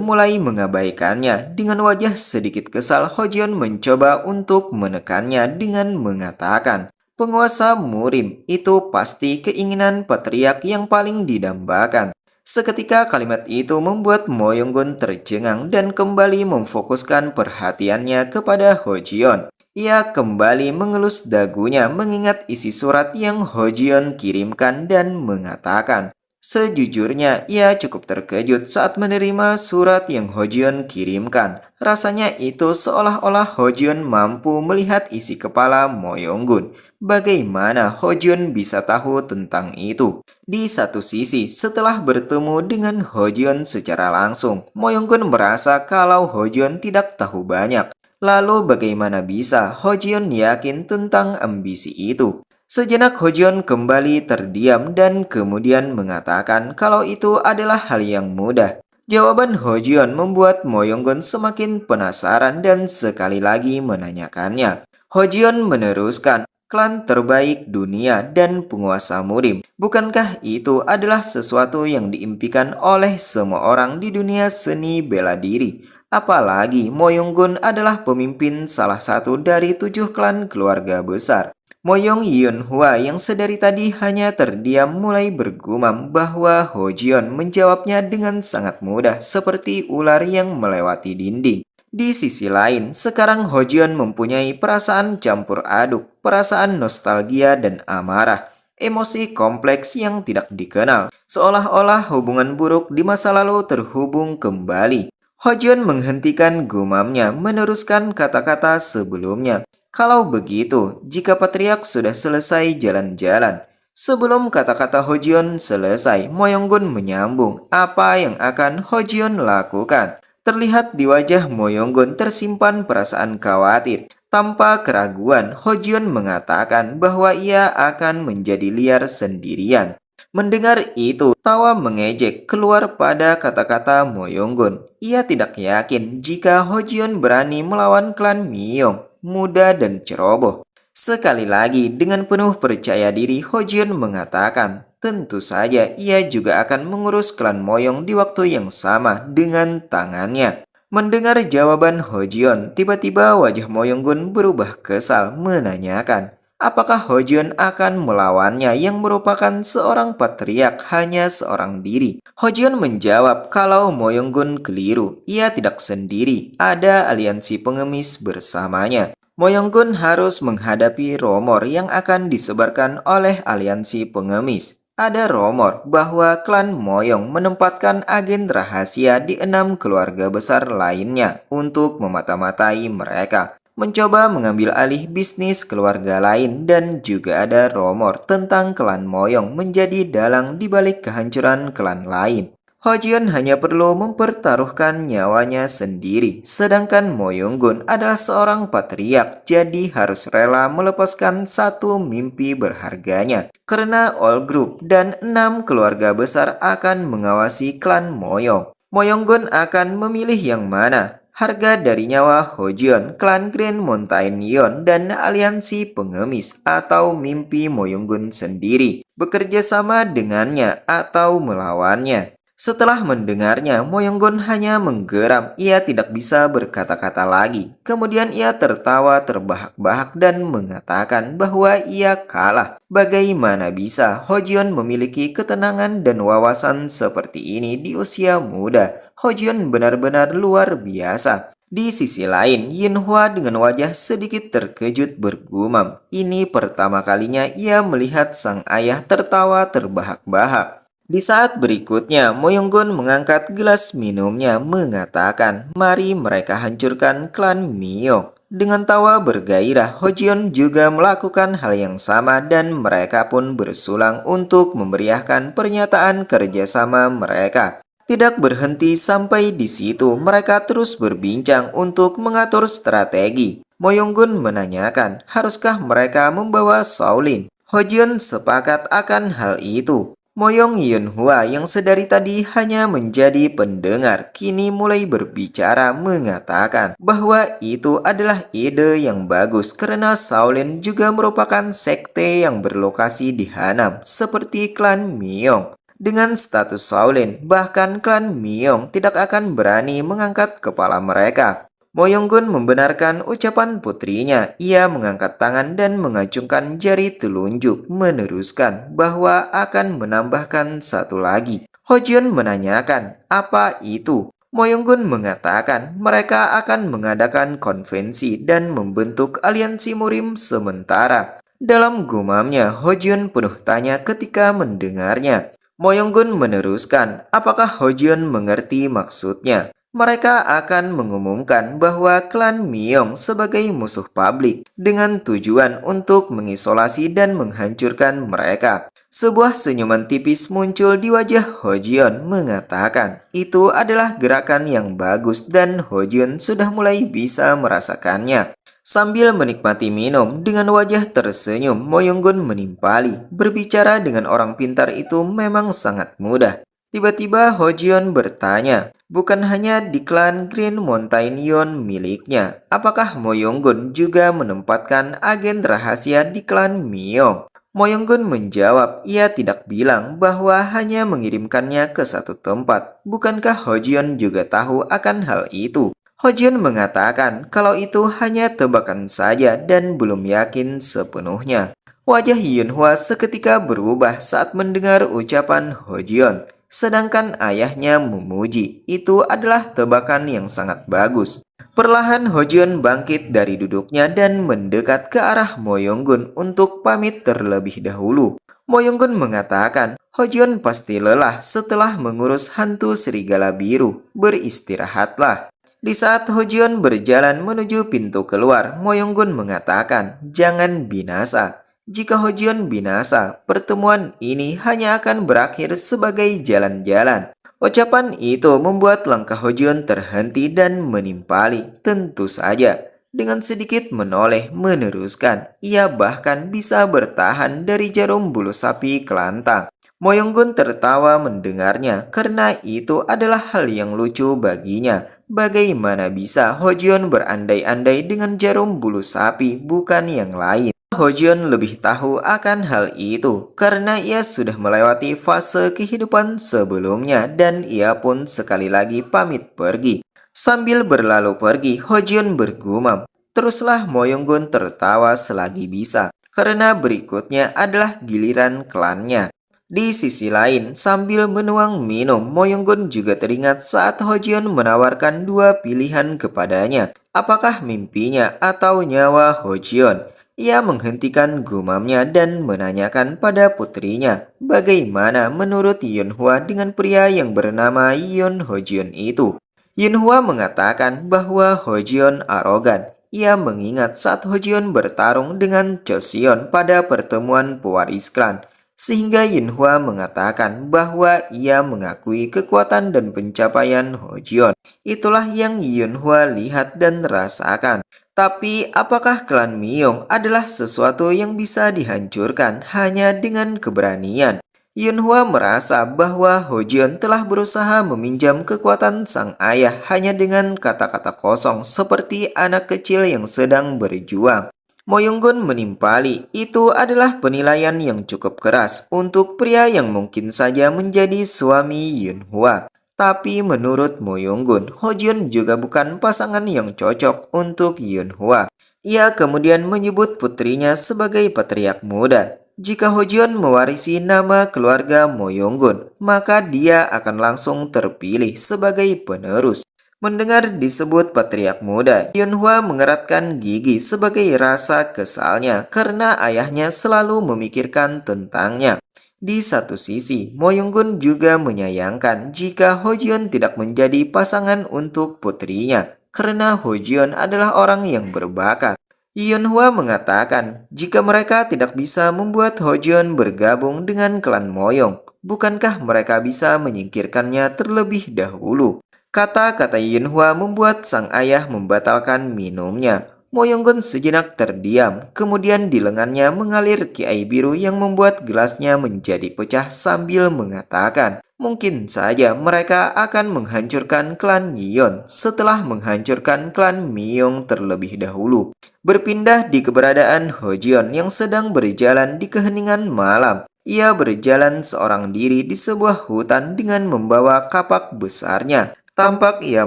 mulai mengabaikannya, dengan wajah sedikit kesal Hojion mencoba untuk menekannya dengan mengatakan, penguasa Murim itu pasti keinginan patriark yang paling didambakan. Seketika kalimat itu membuat Moyonggun tercengang dan kembali memfokuskan perhatiannya kepada Hojion. Ia kembali mengelus dagunya mengingat isi surat yang Hojion kirimkan dan mengatakan, sejujurnya, ia cukup terkejut saat menerima surat yang Hojion kirimkan. Rasanya itu seolah-olah Hojion mampu melihat isi kepala Moyonggun. Bagaimana Hojion bisa tahu tentang itu? Di satu sisi, setelah bertemu dengan Hojion secara langsung, Moyonggun merasa kalau Hojion tidak tahu banyak. Lalu bagaimana bisa Hojion yakin tentang ambisi itu? Sejenak Hojion kembali terdiam dan kemudian mengatakan kalau itu adalah hal yang mudah. Jawaban Hojion membuat Moyonggun semakin penasaran dan sekali lagi menanyakannya. Hojion meneruskan, klan terbaik dunia dan penguasa murim. Bukankah itu adalah sesuatu yang diimpikan oleh semua orang di dunia seni bela diri? Apalagi Moyonggun adalah pemimpin salah satu dari 7 klan keluarga besar. Moyong Yunhua yang sedari tadi hanya terdiam mulai bergumam bahwa Hojion menjawabnya dengan sangat mudah seperti ular yang melewati dinding. Di sisi lain, sekarang Hojion mempunyai perasaan campur aduk, perasaan nostalgia dan amarah, emosi kompleks yang tidak dikenal, seolah-olah hubungan buruk di masa lalu terhubung kembali. Hojion menghentikan gumamnya, meneruskan kata-kata sebelumnya. Kalau begitu, jika Patriark sudah selesai jalan-jalan, sebelum kata-kata Hojion selesai, Moyonggun menyambung apa yang akan Hojion lakukan. Terlihat di wajah Moyonggun tersimpan perasaan khawatir. Tanpa keraguan, Hojion mengatakan bahwa ia akan menjadi liar sendirian. Mendengar itu, tawa mengejek keluar pada kata-kata Moyonggun. Ia tidak yakin jika Hojion berani melawan klan Miyong, muda dan ceroboh. Sekali lagi, dengan penuh percaya diri, Hojion mengatakan, tentu saja ia juga akan mengurus klan Moyong di waktu yang sama dengan tangannya. Mendengar jawaban Hojion, tiba-tiba wajah Moyonggun berubah kesal menanyakan, apakah Hojion akan melawannya yang merupakan seorang patriark hanya seorang diri? Hojion menjawab kalau Moyonggun keliru, ia tidak sendiri, ada aliansi pengemis bersamanya. Moyonggun harus menghadapi rumor yang akan disebarkan oleh aliansi pengemis. Ada rumor bahwa klan Moyong menempatkan agen rahasia di 6 keluarga besar lainnya untuk memata-matai mereka, mencoba mengambil alih bisnis keluarga lain, dan juga ada rumor tentang klan Moyong menjadi dalang di balik kehancuran klan lain. Hojion hanya perlu mempertaruhkan nyawanya sendiri, sedangkan Moyonggun adalah seorang patriark, jadi harus rela melepaskan satu mimpi berharganya. Karena All Group dan 6 keluarga besar akan mengawasi klan Moyong. Moyonggun akan memilih yang mana? Harga dari nyawa Hojion, klan Grand Mountain Yon, dan aliansi pengemis, atau mimpi Moyonggun sendiri, bekerja sama dengannya atau melawannya. Setelah mendengarnya, Moyonggun hanya menggeram. Ia tidak bisa berkata-kata lagi. Kemudian ia tertawa terbahak-bahak dan mengatakan bahwa ia kalah. Bagaimana bisa Hojion memiliki ketenangan dan wawasan seperti ini di usia muda? Hojion benar-benar luar biasa. Di sisi lain, Yinhua dengan wajah sedikit terkejut bergumam. Ini pertama kalinya ia melihat sang ayah tertawa terbahak-bahak. Di saat berikutnya, Moyonggun mengangkat gelas minumnya mengatakan, mari mereka hancurkan klan Miyong. Dengan tawa bergairah, Hojion juga melakukan hal yang sama dan mereka pun bersulang untuk memeriahkan pernyataan kerjasama mereka. Tidak berhenti sampai di situ, mereka terus berbincang untuk mengatur strategi. Moyonggun menanyakan, haruskah mereka membawa Shaolin? Hojion sepakat akan hal itu. Moyong Yunhua yang sedari tadi hanya menjadi pendengar, kini mulai berbicara mengatakan bahwa itu adalah ide yang bagus karena Shaolin juga merupakan sekte yang berlokasi di Hanam, seperti klan Miyong. Dengan status Shaolin, bahkan klan Miyong tidak akan berani mengangkat kepala mereka. Moyonggun membenarkan ucapan putrinya. Ia mengangkat tangan dan mengacungkan jari telunjuk, meneruskan bahwa akan menambahkan satu lagi. Hojun menanyakan, apa itu? Moyonggun mengatakan mereka akan mengadakan konvensi dan membentuk aliansi murim sementara. Dalam gumamnya, Hojun penuh tanya ketika mendengarnya. Moyonggun meneruskan, apakah Hojun mengerti maksudnya? Mereka akan mengumumkan bahwa klan Myeong sebagai musuh publik dengan tujuan untuk mengisolasi dan menghancurkan mereka. Sebuah senyuman tipis muncul di wajah Hojion mengatakan, itu adalah gerakan yang bagus dan Hojion sudah mulai bisa merasakannya. Sambil menikmati minum dengan wajah tersenyum, Moyonggun menimpali. Berbicara dengan orang pintar itu memang sangat mudah. Tiba-tiba Hojion bertanya, bukan hanya di klan Green Mountain Yon miliknya, apakah Moyonggun juga menempatkan agen rahasia di klan Myeong? Moyonggun menjawab, ia tidak bilang bahwa hanya mengirimkannya ke satu tempat. Bukankah Hojion juga tahu akan hal itu? Hojion mengatakan kalau itu hanya tebakan saja dan belum yakin sepenuhnya. Wajah Yunhwa seketika berubah saat mendengar ucapan Hojion. Sedangkan ayahnya memuji, itu adalah tebakan yang sangat bagus. Perlahan Hojion bangkit dari duduknya dan mendekat ke arah Moyonggun untuk pamit terlebih dahulu. Moyonggun mengatakan, Hojion pasti lelah setelah mengurus hantu serigala biru. Beristirahatlah. Di saat Hojion berjalan menuju pintu keluar, Moyonggun mengatakan, jangan binasa. Jika Hojion binasa, pertemuan ini hanya akan berakhir sebagai jalan-jalan. Ucapan itu membuat langkah Hojion terhenti dan menimpali. Tentu saja, dengan sedikit menoleh meneruskan, ia bahkan bisa bertahan dari jarum bulu sapi kelantang. Moyonggun tertawa mendengarnya karena itu adalah hal yang lucu baginya. Bagaimana bisa Hojion berandai-andai dengan jarum bulu sapi bukan yang lain? Hojion lebih tahu akan hal itu karena ia sudah melewati fase kehidupan sebelumnya dan ia pun sekali lagi pamit pergi. Sambil berlalu pergi, Hojion bergumam, teruslah Moyonggun tertawa selagi bisa karena berikutnya adalah giliran klannya. Di sisi lain, sambil menuang minum, Moyonggun juga teringat saat Hojion menawarkan dua pilihan kepadanya. Apakah mimpinya atau nyawa Hojion? Ia menghentikan gumamnya dan menanyakan pada putrinya, bagaimana menurut Yunhwa dengan pria yang bernama Yoon Hojion itu. Yunhwa mengatakan bahwa Hojion arogan. Ia mengingat saat Hojion bertarung dengan Choseon pada pertemuan pewaris klan. Sehingga Yunhwa mengatakan bahwa ia mengakui kekuatan dan pencapaian Hojion. Itulah yang Yunhwa lihat dan rasakan. Tapi apakah klan Myeong adalah sesuatu yang bisa dihancurkan hanya dengan keberanian? Yunhwa merasa bahwa Hojion telah berusaha meminjam kekuatan sang ayah hanya dengan kata-kata kosong seperti anak kecil yang sedang berjuang. Moyonggun menimpali, itu adalah penilaian yang cukup keras untuk pria yang mungkin saja menjadi suami Yunhwa. Tapi menurut Moyonggun, Hojion juga bukan pasangan yang cocok untuk Yunhwa. Ia kemudian menyebut putrinya sebagai patriark muda. Jika Hojion mewarisi nama keluarga Moyonggun, maka dia akan langsung terpilih sebagai penerus. Mendengar disebut patriark muda, Yunhwa mengeratkan gigi sebagai rasa kesalnya karena ayahnya selalu memikirkan tentangnya. Di satu sisi, Moyonggun juga menyayangkan jika Hojion tidak menjadi pasangan untuk putrinya, karena Hojion adalah orang yang berbakat. Yunhwa mengatakan, jika mereka tidak bisa membuat Hojion bergabung dengan klan Moyong, bukankah mereka bisa menyingkirkannya terlebih dahulu? Kata-kata Yunhwa membuat sang ayah membatalkan minumnya. Moyonggun sejenak terdiam, kemudian di lengannya mengalir ki air biru yang membuat gelasnya menjadi pecah sambil mengatakan, mungkin saja mereka akan menghancurkan klan Yeon setelah menghancurkan klan Myeong terlebih dahulu. Berpindah di keberadaan Hojion yang sedang berjalan di keheningan malam. Ia berjalan seorang diri di sebuah hutan dengan membawa kapak besarnya. Tampak ia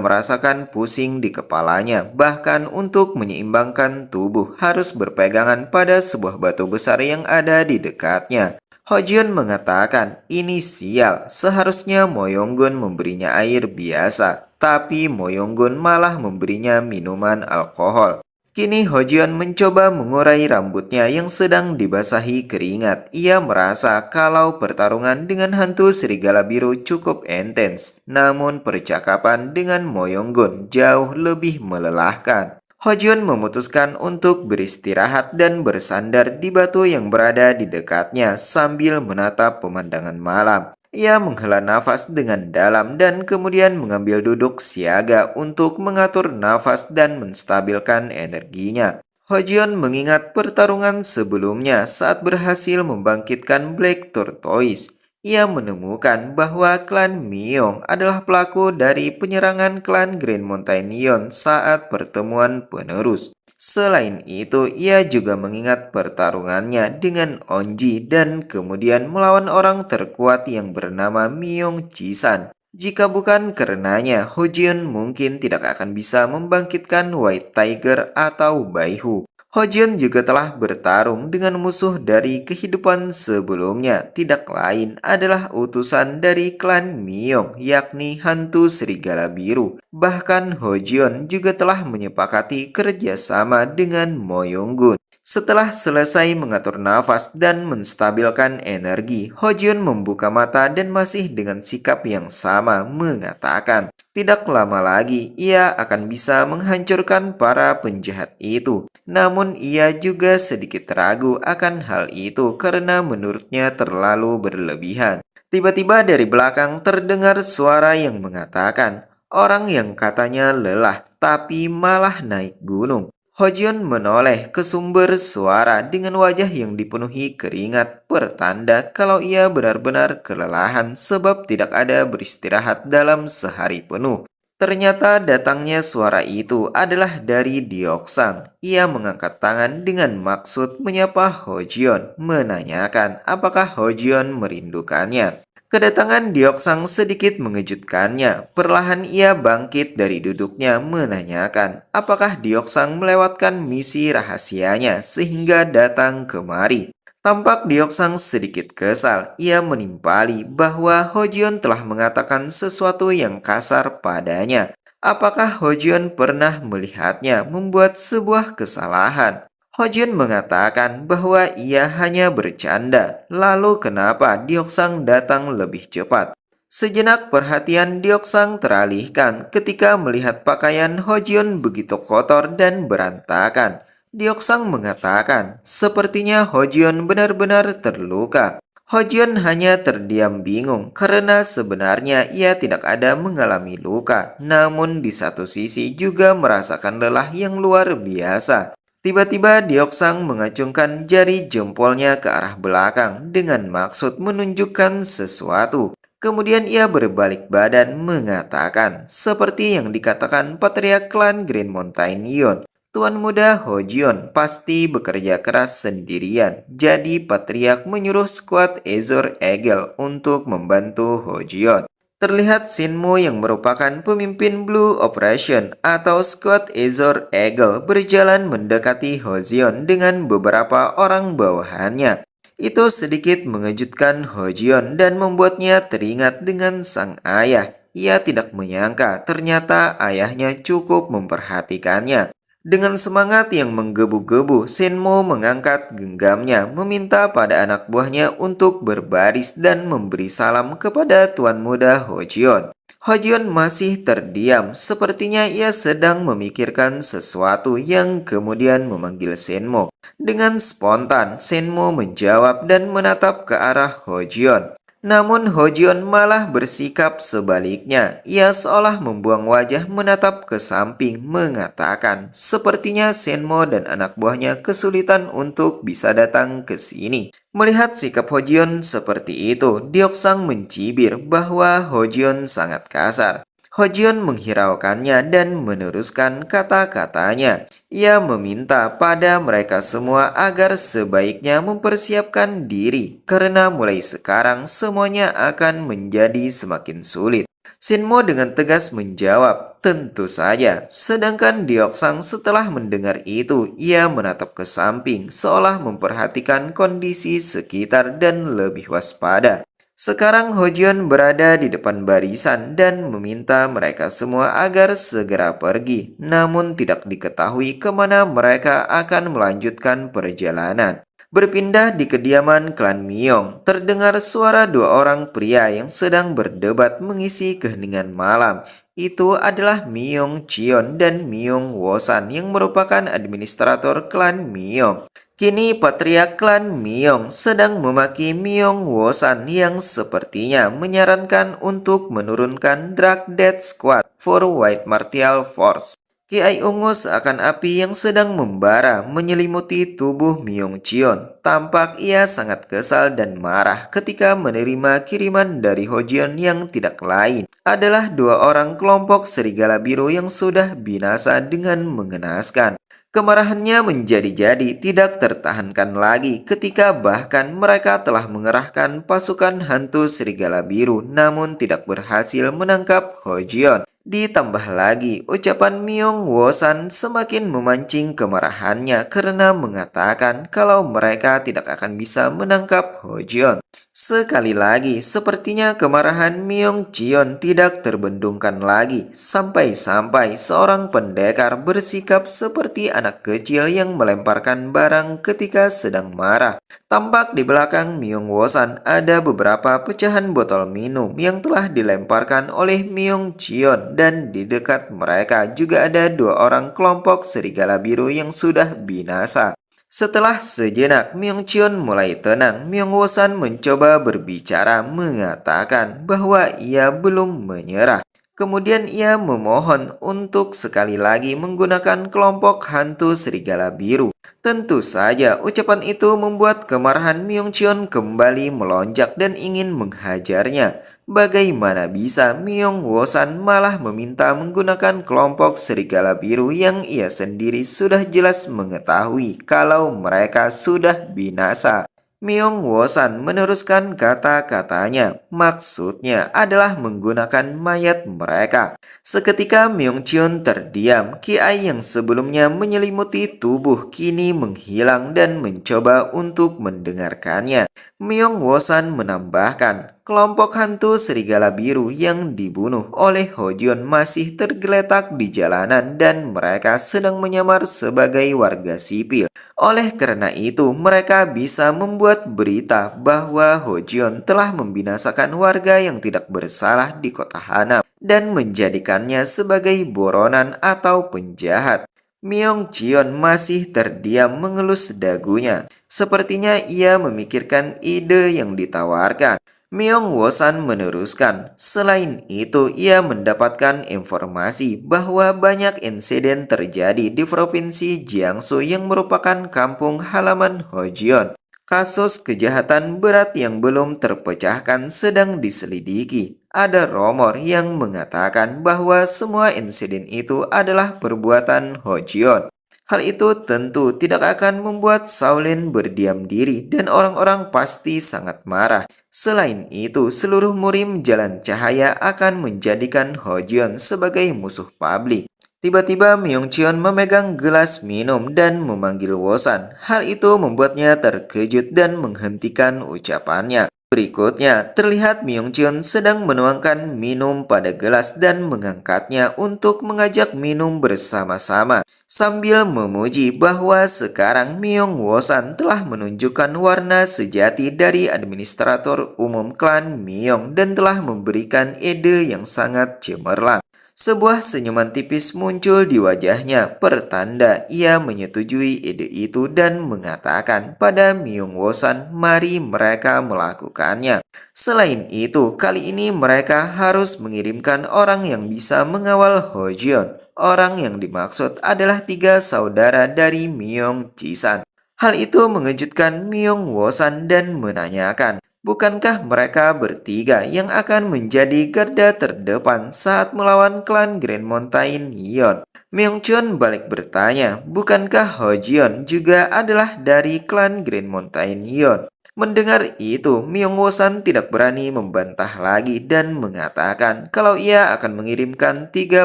merasakan pusing di kepalanya, bahkan untuk menyeimbangkan tubuh harus berpegangan pada sebuah batu besar yang ada di dekatnya. Hojun mengatakan, ini sial, seharusnya Moyonggun memberinya air biasa, tapi Moyonggun malah memberinya minuman alkohol. Kini Hojion mencoba mengurai rambutnya yang sedang dibasahi keringat. Ia merasa kalau pertarungan dengan hantu serigala biru cukup intens, namun percakapan dengan Moyonggun jauh lebih melelahkan. Hojion memutuskan untuk beristirahat dan bersandar di batu yang berada di dekatnya sambil menatap pemandangan malam. Ia menghela nafas dengan dalam dan kemudian mengambil duduk siaga untuk mengatur nafas dan menstabilkan energinya. Hojion mengingat pertarungan sebelumnya saat berhasil membangkitkan Black Tortoise. Ia menemukan bahwa klan Miyong adalah pelaku dari penyerangan klan Green Mountain Neon saat pertemuan penerus. Selain itu, ia juga mengingat pertarungannya dengan Onji dan kemudian melawan orang terkuat yang bernama Myung Jisan. Jika bukan karenanya, Hojion mungkin tidak akan bisa membangkitkan White Tiger atau Baihu. Hojion juga telah bertarung dengan musuh dari kehidupan sebelumnya, tidak lain adalah utusan dari klan Miyong, yakni hantu serigala biru. Bahkan Hojion juga telah menyepakati kerjasama dengan Moyonggun. Setelah selesai mengatur nafas dan menstabilkan energi, Hojion membuka mata dan masih dengan sikap yang sama mengatakan, tidak lama lagi ia akan bisa menghancurkan para penjahat itu. Namun ia juga sedikit ragu akan hal itu karena menurutnya terlalu berlebihan. Tiba-tiba dari belakang terdengar suara yang mengatakan, orang yang katanya lelah tapi malah naik gunung. Hojion menoleh ke sumber suara dengan wajah yang dipenuhi keringat, pertanda kalau ia benar-benar kelelahan sebab tidak ada beristirahat dalam sehari penuh. Ternyata datangnya suara itu adalah dari Deoksang. Ia mengangkat tangan dengan maksud menyapa Hojion, menanyakan apakah Hojion merindukannya. Kedatangan Deoksang sedikit mengejutkannya. Perlahan ia bangkit dari duduknya menanyakan apakah Deoksang melewatkan misi rahasianya sehingga datang kemari. Tampak Deoksang sedikit kesal. Ia menimpali bahwa Hojion telah mengatakan sesuatu yang kasar padanya. Apakah Hojion pernah melihatnya membuat sebuah kesalahan? Hojion mengatakan bahwa ia hanya bercanda. Lalu kenapa Deoksang datang lebih cepat? Sejenak perhatian Deoksang teralihkan ketika melihat pakaian Hojion begitu kotor dan berantakan. Deoksang mengatakan, sepertinya Hojion benar-benar terluka. Hojion hanya terdiam bingung karena sebenarnya ia tidak ada mengalami luka, namun di satu sisi juga merasakan lelah yang luar biasa. Tiba-tiba Deoksang mengacungkan jari jempolnya ke arah belakang dengan maksud menunjukkan sesuatu. Kemudian ia berbalik badan mengatakan, seperti yang dikatakan patriark klan Green Mountain Neon, Tuan muda Hojion pasti bekerja keras sendirian. Jadi patriark menyuruh skuad Azor Eagle untuk membantu Hojion. Terlihat Shinmu yang merupakan pemimpin Blue Operation atau skuad Azor Eagle berjalan mendekati Hojion dengan beberapa orang bawahannya. Itu sedikit mengejutkan Hojion dan membuatnya teringat dengan sang ayah. Ia tidak menyangka ternyata ayahnya cukup memperhatikannya. Dengan semangat yang menggebu-gebu, Shenmo mengangkat genggamnya, meminta pada anak buahnya untuk berbaris dan memberi salam kepada Tuan Muda Hojion. Hojion masih terdiam, sepertinya ia sedang memikirkan sesuatu yang kemudian memanggil Shenmo. Dengan spontan, Shenmo menjawab dan menatap ke arah Hojion. Namun Hojion malah bersikap sebaliknya. Ia seolah membuang wajah menatap ke samping mengatakan, sepertinya Shenmo dan anak buahnya kesulitan untuk bisa datang ke sini. Melihat sikap Hojion seperti itu, Deoksang mencibir bahwa Hojion sangat kasar. Hojion menghiraukannya dan meneruskan kata-katanya. Ia meminta pada mereka semua agar sebaiknya mempersiapkan diri, karena mulai sekarang semuanya akan menjadi semakin sulit. Shinmo dengan tegas menjawab, tentu saja. Sedangkan Deoksang setelah mendengar itu, ia menatap ke samping seolah memperhatikan kondisi sekitar dan lebih waspada. Sekarang Hojion berada di depan barisan dan meminta mereka semua agar segera pergi, namun tidak diketahui kemana mereka akan melanjutkan perjalanan. Berpindah di kediaman klan Myong, terdengar suara dua orang pria yang sedang berdebat mengisi keheningan malam. Itu adalah Myong Chion dan Myong Wosan yang merupakan administrator klan Myong. Kini patriark klan Myong sedang memaki Myong Wosan yang sepertinya menyarankan untuk menurunkan Dark Death Squad for White Martial Force. Kiai ungu seakan api yang sedang membara menyelimuti tubuh Myong Chion. Tampak ia sangat kesal dan marah ketika menerima kiriman dari Hojion yang tidak lain adalah dua orang kelompok serigala biru yang sudah binasa dengan mengenaskan. Kemarahannya menjadi-jadi tidak tertahankan lagi ketika bahkan mereka telah mengerahkan pasukan hantu serigala biru namun tidak berhasil menangkap Hojion. Ditambah lagi, ucapan Myong Wosan semakin memancing kemarahannya karena mengatakan kalau mereka tidak akan bisa menangkap Hojion. Sekali lagi, sepertinya kemarahan Myong Chion tidak terbendungkan lagi, sampai-sampai seorang pendekar bersikap seperti anak kecil yang melemparkan barang ketika sedang marah. Tampak di belakang Myong Wosan ada beberapa pecahan botol minum yang telah dilemparkan oleh Myong Chion dan di dekat mereka juga ada dua orang kelompok serigala biru yang sudah binasa. Setelah sejenak Myong Chion mulai tenang, Myong Wosan mencoba berbicara mengatakan bahwa ia belum menyerah. Kemudian ia memohon untuk sekali lagi menggunakan kelompok hantu serigala biru. Tentu saja ucapan itu membuat kemarahan Myong Chion kembali melonjak dan ingin menghajarnya. Bagaimana bisa Myong Wosan malah meminta menggunakan kelompok serigala biru yang ia sendiri sudah jelas mengetahui kalau mereka sudah binasa. Myong Wosan meneruskan kata-katanya, maksudnya adalah menggunakan mayat mereka. Seketika Myong Chion terdiam, Kiai yang sebelumnya menyelimuti tubuh kini menghilang dan mencoba untuk mendengarkannya. Myong Wosan menambahkan, kelompok hantu serigala biru yang dibunuh oleh Hojion masih tergeletak di jalanan dan mereka sedang menyamar sebagai warga sipil. Oleh karena itu, mereka bisa membuat berita bahwa Hojion telah membinasakan warga yang tidak bersalah di kota Hanam dan menjadikannya sebagai buronan atau penjahat. Myong Chion masih terdiam mengelus dagunya. Sepertinya ia memikirkan ide yang ditawarkan. Myong Wosan meneruskan, selain itu ia mendapatkan informasi bahwa banyak insiden terjadi di Provinsi Jiangsu yang merupakan kampung halaman Hojion. Kasus kejahatan berat yang belum terpecahkan sedang diselidiki. Ada rumor yang mengatakan bahwa semua insiden itu adalah perbuatan Hojion. Hal itu tentu tidak akan membuat Shaolin berdiam diri dan orang-orang pasti sangat marah. Selain itu, seluruh murim jalan cahaya akan menjadikan Hojion sebagai musuh publik. Tiba-tiba Myong Chion memegang gelas minum dan memanggil Wosan. Hal itu membuatnya terkejut dan menghentikan ucapannya. Berikutnya, terlihat Myong Chion sedang menuangkan minum pada gelas dan mengangkatnya untuk mengajak minum bersama-sama. Sambil memuji bahwa sekarang Myong Wosan telah menunjukkan warna sejati dari administrator umum klan Myong dan telah memberikan ide yang sangat cemerlang. Sebuah senyuman tipis muncul di wajahnya, pertanda ia menyetujui ide itu dan mengatakan pada Myong Wosan, mari mereka melakukannya. Selain itu, kali ini mereka harus mengirimkan orang yang bisa mengawal Hojion. Orang yang dimaksud adalah tiga saudara dari Myong Jisan. Hal itu mengejutkan Myong Wosan dan menanyakan, bukankah mereka bertiga yang akan menjadi garda terdepan saat melawan klan Grand Mountain Yeon? Myong Chun balik bertanya, bukankah Hojion juga adalah dari klan Grand Mountain Yeon? Mendengar itu, Myung Wosan tidak berani membantah lagi dan mengatakan kalau ia akan mengirimkan 3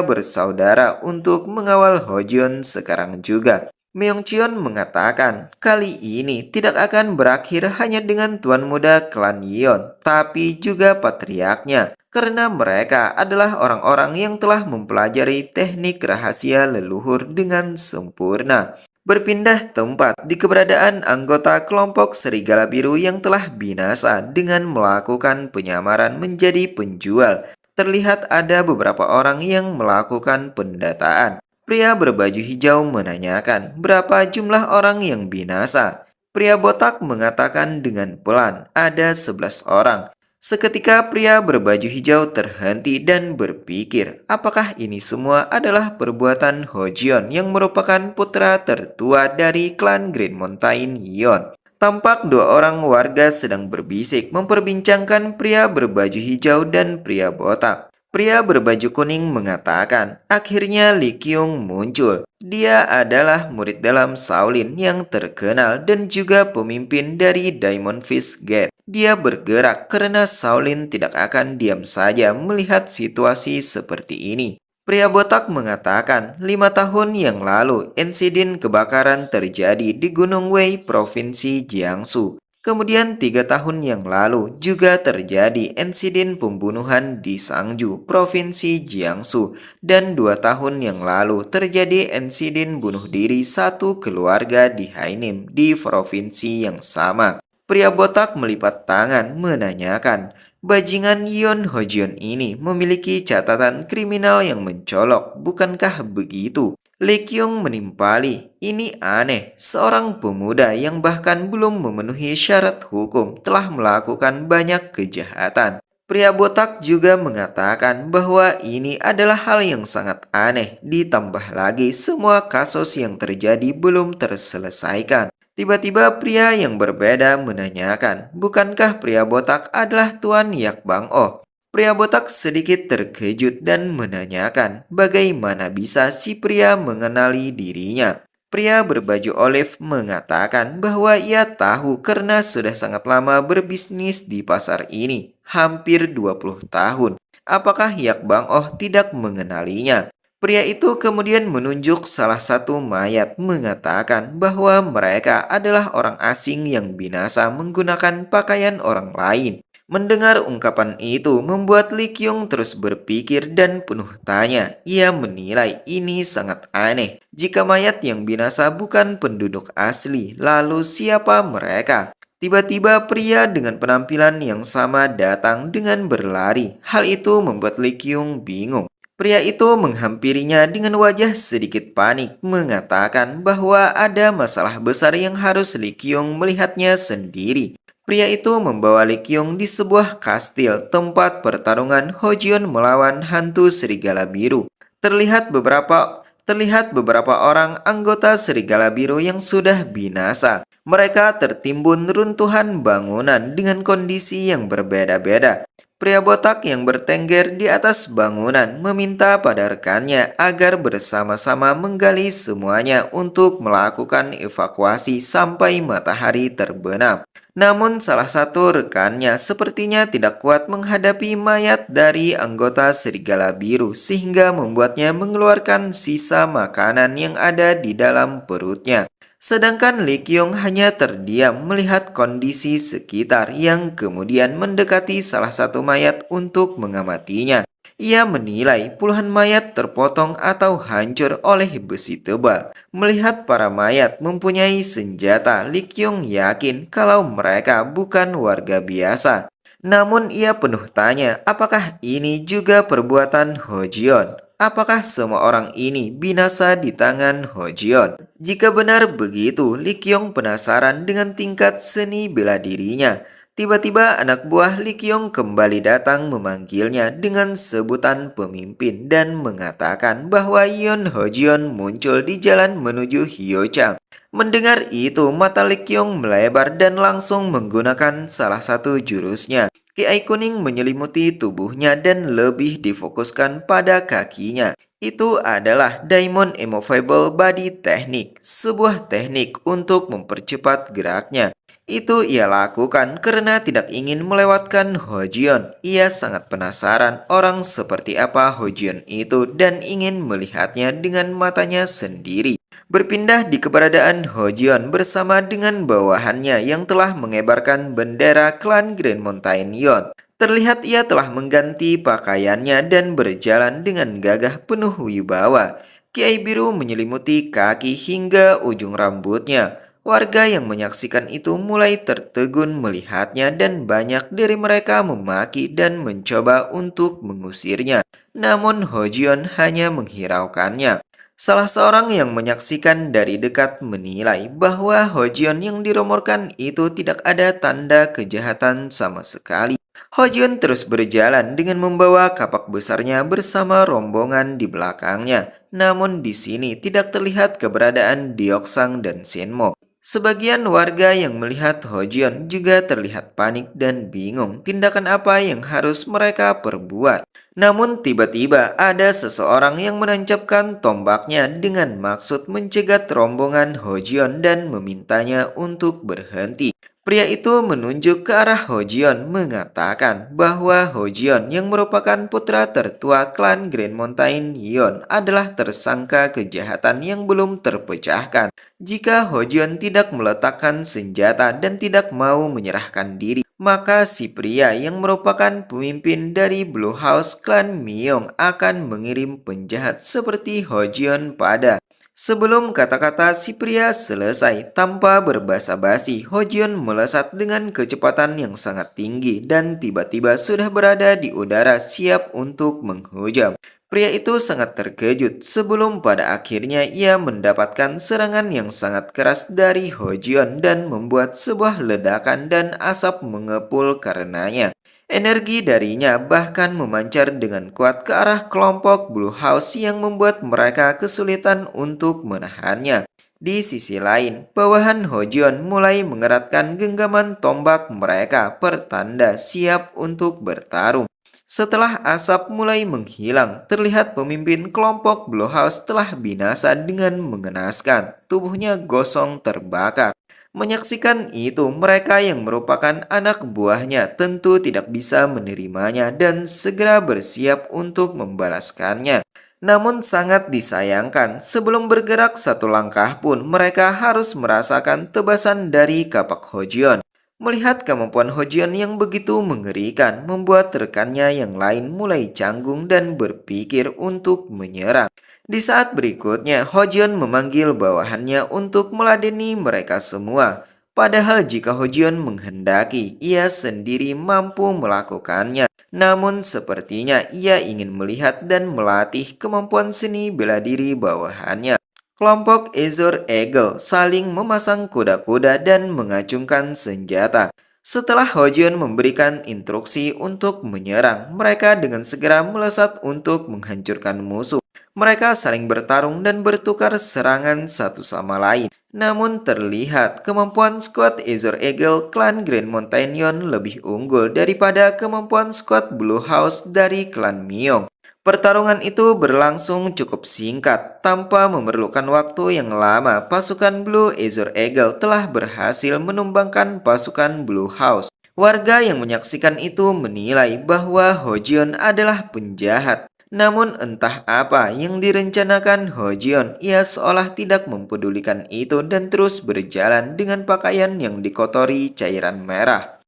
bersaudara untuk mengawal Hojeon sekarang juga. Myung Cheon mengatakan kali ini tidak akan berakhir hanya dengan tuan muda klan Yeon, tapi juga patriarknya. Karena mereka adalah orang-orang yang telah mempelajari teknik rahasia leluhur dengan sempurna. Berpindah tempat di keberadaan anggota kelompok Serigala Biru yang telah binasa dengan melakukan penyamaran menjadi penjual. Terlihat ada beberapa orang yang melakukan pendataan. Pria berbaju hijau menanyakan berapa jumlah orang yang binasa. Pria botak mengatakan dengan pelan, ada 11 orang. Seketika pria berbaju hijau terhenti dan berpikir, apakah ini semua adalah perbuatan Hojeon yang merupakan putra tertua dari klan Green Mountain Yeon. Tampak 2 orang warga sedang berbisik memperbincangkan pria berbaju hijau dan pria botak. Pria berbaju kuning mengatakan, akhirnya Lee Kyung muncul. Dia adalah murid dalam Shaolin yang terkenal dan juga pemimpin dari Diamond Fist Gate. Dia bergerak karena Shaolin tidak akan diam saja melihat situasi seperti ini. Pria botak mengatakan, 5 tahun yang lalu insiden kebakaran terjadi di Gunung Wei, Provinsi Jiangsu. Kemudian 3 tahun yang lalu juga terjadi insiden pembunuhan di Sangju, Provinsi Jiangsu. Dan 2 tahun yang lalu terjadi insiden bunuh diri satu keluarga di Hainim di provinsi yang sama. Pria botak melipat tangan menanyakan, bajingan Yeon Hojeon ini memiliki catatan kriminal yang mencolok, bukankah begitu? Lee Kyung menimpali, ini aneh, seorang pemuda yang bahkan belum memenuhi syarat hukum telah melakukan banyak kejahatan. Pria botak juga mengatakan bahwa ini adalah hal yang sangat aneh, ditambah lagi semua kasus yang terjadi belum terselesaikan. Tiba-tiba pria yang berbeda menanyakan, bukankah pria botak adalah Tuan Yak Bang Oh? Pria botak sedikit terkejut dan menanyakan bagaimana bisa si pria mengenali dirinya. Pria berbaju olive mengatakan bahwa ia tahu karena sudah sangat lama berbisnis di pasar ini, hampir 20 tahun. Apakah Yak Bang Oh tidak mengenalinya? Pria itu kemudian menunjuk salah satu mayat mengatakan bahwa mereka adalah orang asing yang binasa menggunakan pakaian orang lain. Mendengar ungkapan itu membuat Lee Kyung terus berpikir dan penuh tanya. Ia menilai ini sangat aneh. Jika mayat yang binasa bukan penduduk asli, lalu siapa mereka? Tiba-tiba pria dengan penampilan yang sama datang dengan berlari. Hal itu membuat Lee Kyung bingung. Pria itu menghampirinya dengan wajah sedikit panik, mengatakan bahwa ada masalah besar yang harus Lee Kyung melihatnya sendiri. Pria itu membawa Lee Kyung di sebuah kastil tempat pertarungan Hojeon melawan hantu serigala biru. Terlihat beberapa orang anggota serigala biru yang sudah binasa. Mereka tertimbun runtuhan bangunan dengan kondisi yang berbeda-beda. Pria botak yang bertengger di atas bangunan meminta pada rekannya agar bersama-sama menggali semuanya untuk melakukan evakuasi sampai matahari terbenam. Namun salah satu rekannya sepertinya tidak kuat menghadapi mayat dari anggota serigala biru sehingga membuatnya mengeluarkan sisa makanan yang ada di dalam perutnya. Sedangkan Lee Kyung hanya terdiam melihat kondisi sekitar yang kemudian mendekati salah satu mayat untuk mengamatinya. Ia menilai puluhan mayat terpotong atau hancur oleh besi tebal. Melihat para mayat mempunyai senjata, Lee Kyung yakin kalau mereka bukan warga biasa. Namun ia penuh tanya, apakah ini juga perbuatan Hojeon? Apakah semua orang ini binasa di tangan Hojeon? Jika benar begitu, Lee Kyung penasaran dengan tingkat seni bela dirinya. Tiba-tiba anak buah Lee Kyung kembali datang memanggilnya dengan sebutan pemimpin dan mengatakan bahwa Yeon Hojeon muncul di jalan menuju Hyochang. Mendengar itu, mata Lee Kyung melebar dan langsung menggunakan salah satu jurusnya. Kiai kuning menyelimuti tubuhnya dan lebih difokuskan pada kakinya. Itu adalah Diamond Immovable Body Technique, sebuah teknik untuk mempercepat geraknya. Itu ia lakukan karena tidak ingin melewatkan Hojion. Ia sangat penasaran orang seperti apa Hojion itu dan ingin melihatnya dengan matanya sendiri. Berpindah di keberadaan Hojion bersama dengan bawahannya yang telah mengibarkan bendera klan Grand Mountain Yon. Terlihat ia telah mengganti pakaiannya dan berjalan dengan gagah penuh wibawa. Kiai biru menyelimuti kaki hingga ujung rambutnya. Warga yang menyaksikan itu mulai tertegun melihatnya dan banyak dari mereka memaki dan mencoba untuk mengusirnya. Namun Hojion hanya menghiraukannya. Salah seorang yang menyaksikan dari dekat menilai bahwa Hojion yang diromorkan itu tidak ada tanda kejahatan sama sekali. Hojion terus berjalan dengan membawa kapak besarnya bersama rombongan di belakangnya. Namun di sini tidak terlihat keberadaan Deoksang dan Shenmo. Sebagian warga yang melihat Hojion juga terlihat panik dan bingung tindakan apa yang harus mereka perbuat. Namun tiba-tiba ada seseorang yang menancapkan tombaknya dengan maksud mencegat rombongan Hojion dan memintanya untuk berhenti. Pria itu menunjuk ke arah Hojion mengatakan bahwa Hojion yang merupakan putra tertua klan Grand Mountain Yon adalah tersangka kejahatan yang belum terpecahkan. Jika Hojion tidak meletakkan senjata dan tidak mau menyerahkan diri, maka si pria yang merupakan pemimpin dari Blue House klan Myeong akan mengirim penjahat seperti Hojion pada. Sebelum kata-kata si pria selesai, tanpa berbasa-basi, Hojion melesat dengan kecepatan yang sangat tinggi dan tiba-tiba sudah berada di udara siap untuk menghujam. Pria itu sangat terkejut sebelum pada akhirnya ia mendapatkan serangan yang sangat keras dari Hojion dan membuat sebuah ledakan dan asap mengepul karenanya. Energi darinya bahkan memancar dengan kuat ke arah kelompok Blue House yang membuat mereka kesulitan untuk menahannya. Di sisi lain, bawahan Hojion mulai mengeratkan genggaman tombak mereka pertanda siap untuk bertarung. Setelah asap mulai menghilang, terlihat pemimpin kelompok Blue House telah binasa dengan mengenaskan. Tubuhnya gosong terbakar. Menyaksikan itu, mereka yang merupakan anak buahnya tentu tidak bisa menerimanya dan segera bersiap untuk membalaskannya. Namun sangat disayangkan, sebelum bergerak satu langkah pun mereka harus merasakan tebasan dari kapak Hojion. Melihat kemampuan Hojion yang begitu mengerikan, membuat rekannya yang lain mulai canggung dan berpikir untuk menyerang. Di saat berikutnya, Hojion memanggil bawahannya untuk meladeni mereka semua. Padahal jika Hojion menghendaki, ia sendiri mampu melakukannya. Namun sepertinya ia ingin melihat dan melatih kemampuan seni bela diri bawahannya. Kelompok Azure Eagle saling memasang kuda-kuda dan mengacungkan senjata. Setelah Hojion memberikan instruksi untuk menyerang, mereka dengan segera melesat untuk menghancurkan musuh. Mereka saling bertarung dan bertukar serangan satu sama lain. Namun terlihat kemampuan skuad Azure Eagle klan Grand Mountain Yon lebih unggul daripada kemampuan skuad Blue House dari klan Myeong. Pertarungan itu berlangsung cukup singkat. Tanpa memerlukan waktu yang lama, pasukan Blue Azure Eagle telah berhasil menumbangkan pasukan Blue House. Warga yang menyaksikan itu menilai bahwa Hojion adalah penjahat. Namun entah apa yang direncanakan Hojion, ia seolah tidak mempedulikan itu dan terus berjalan dengan pakaian yang dikotori cairan merah.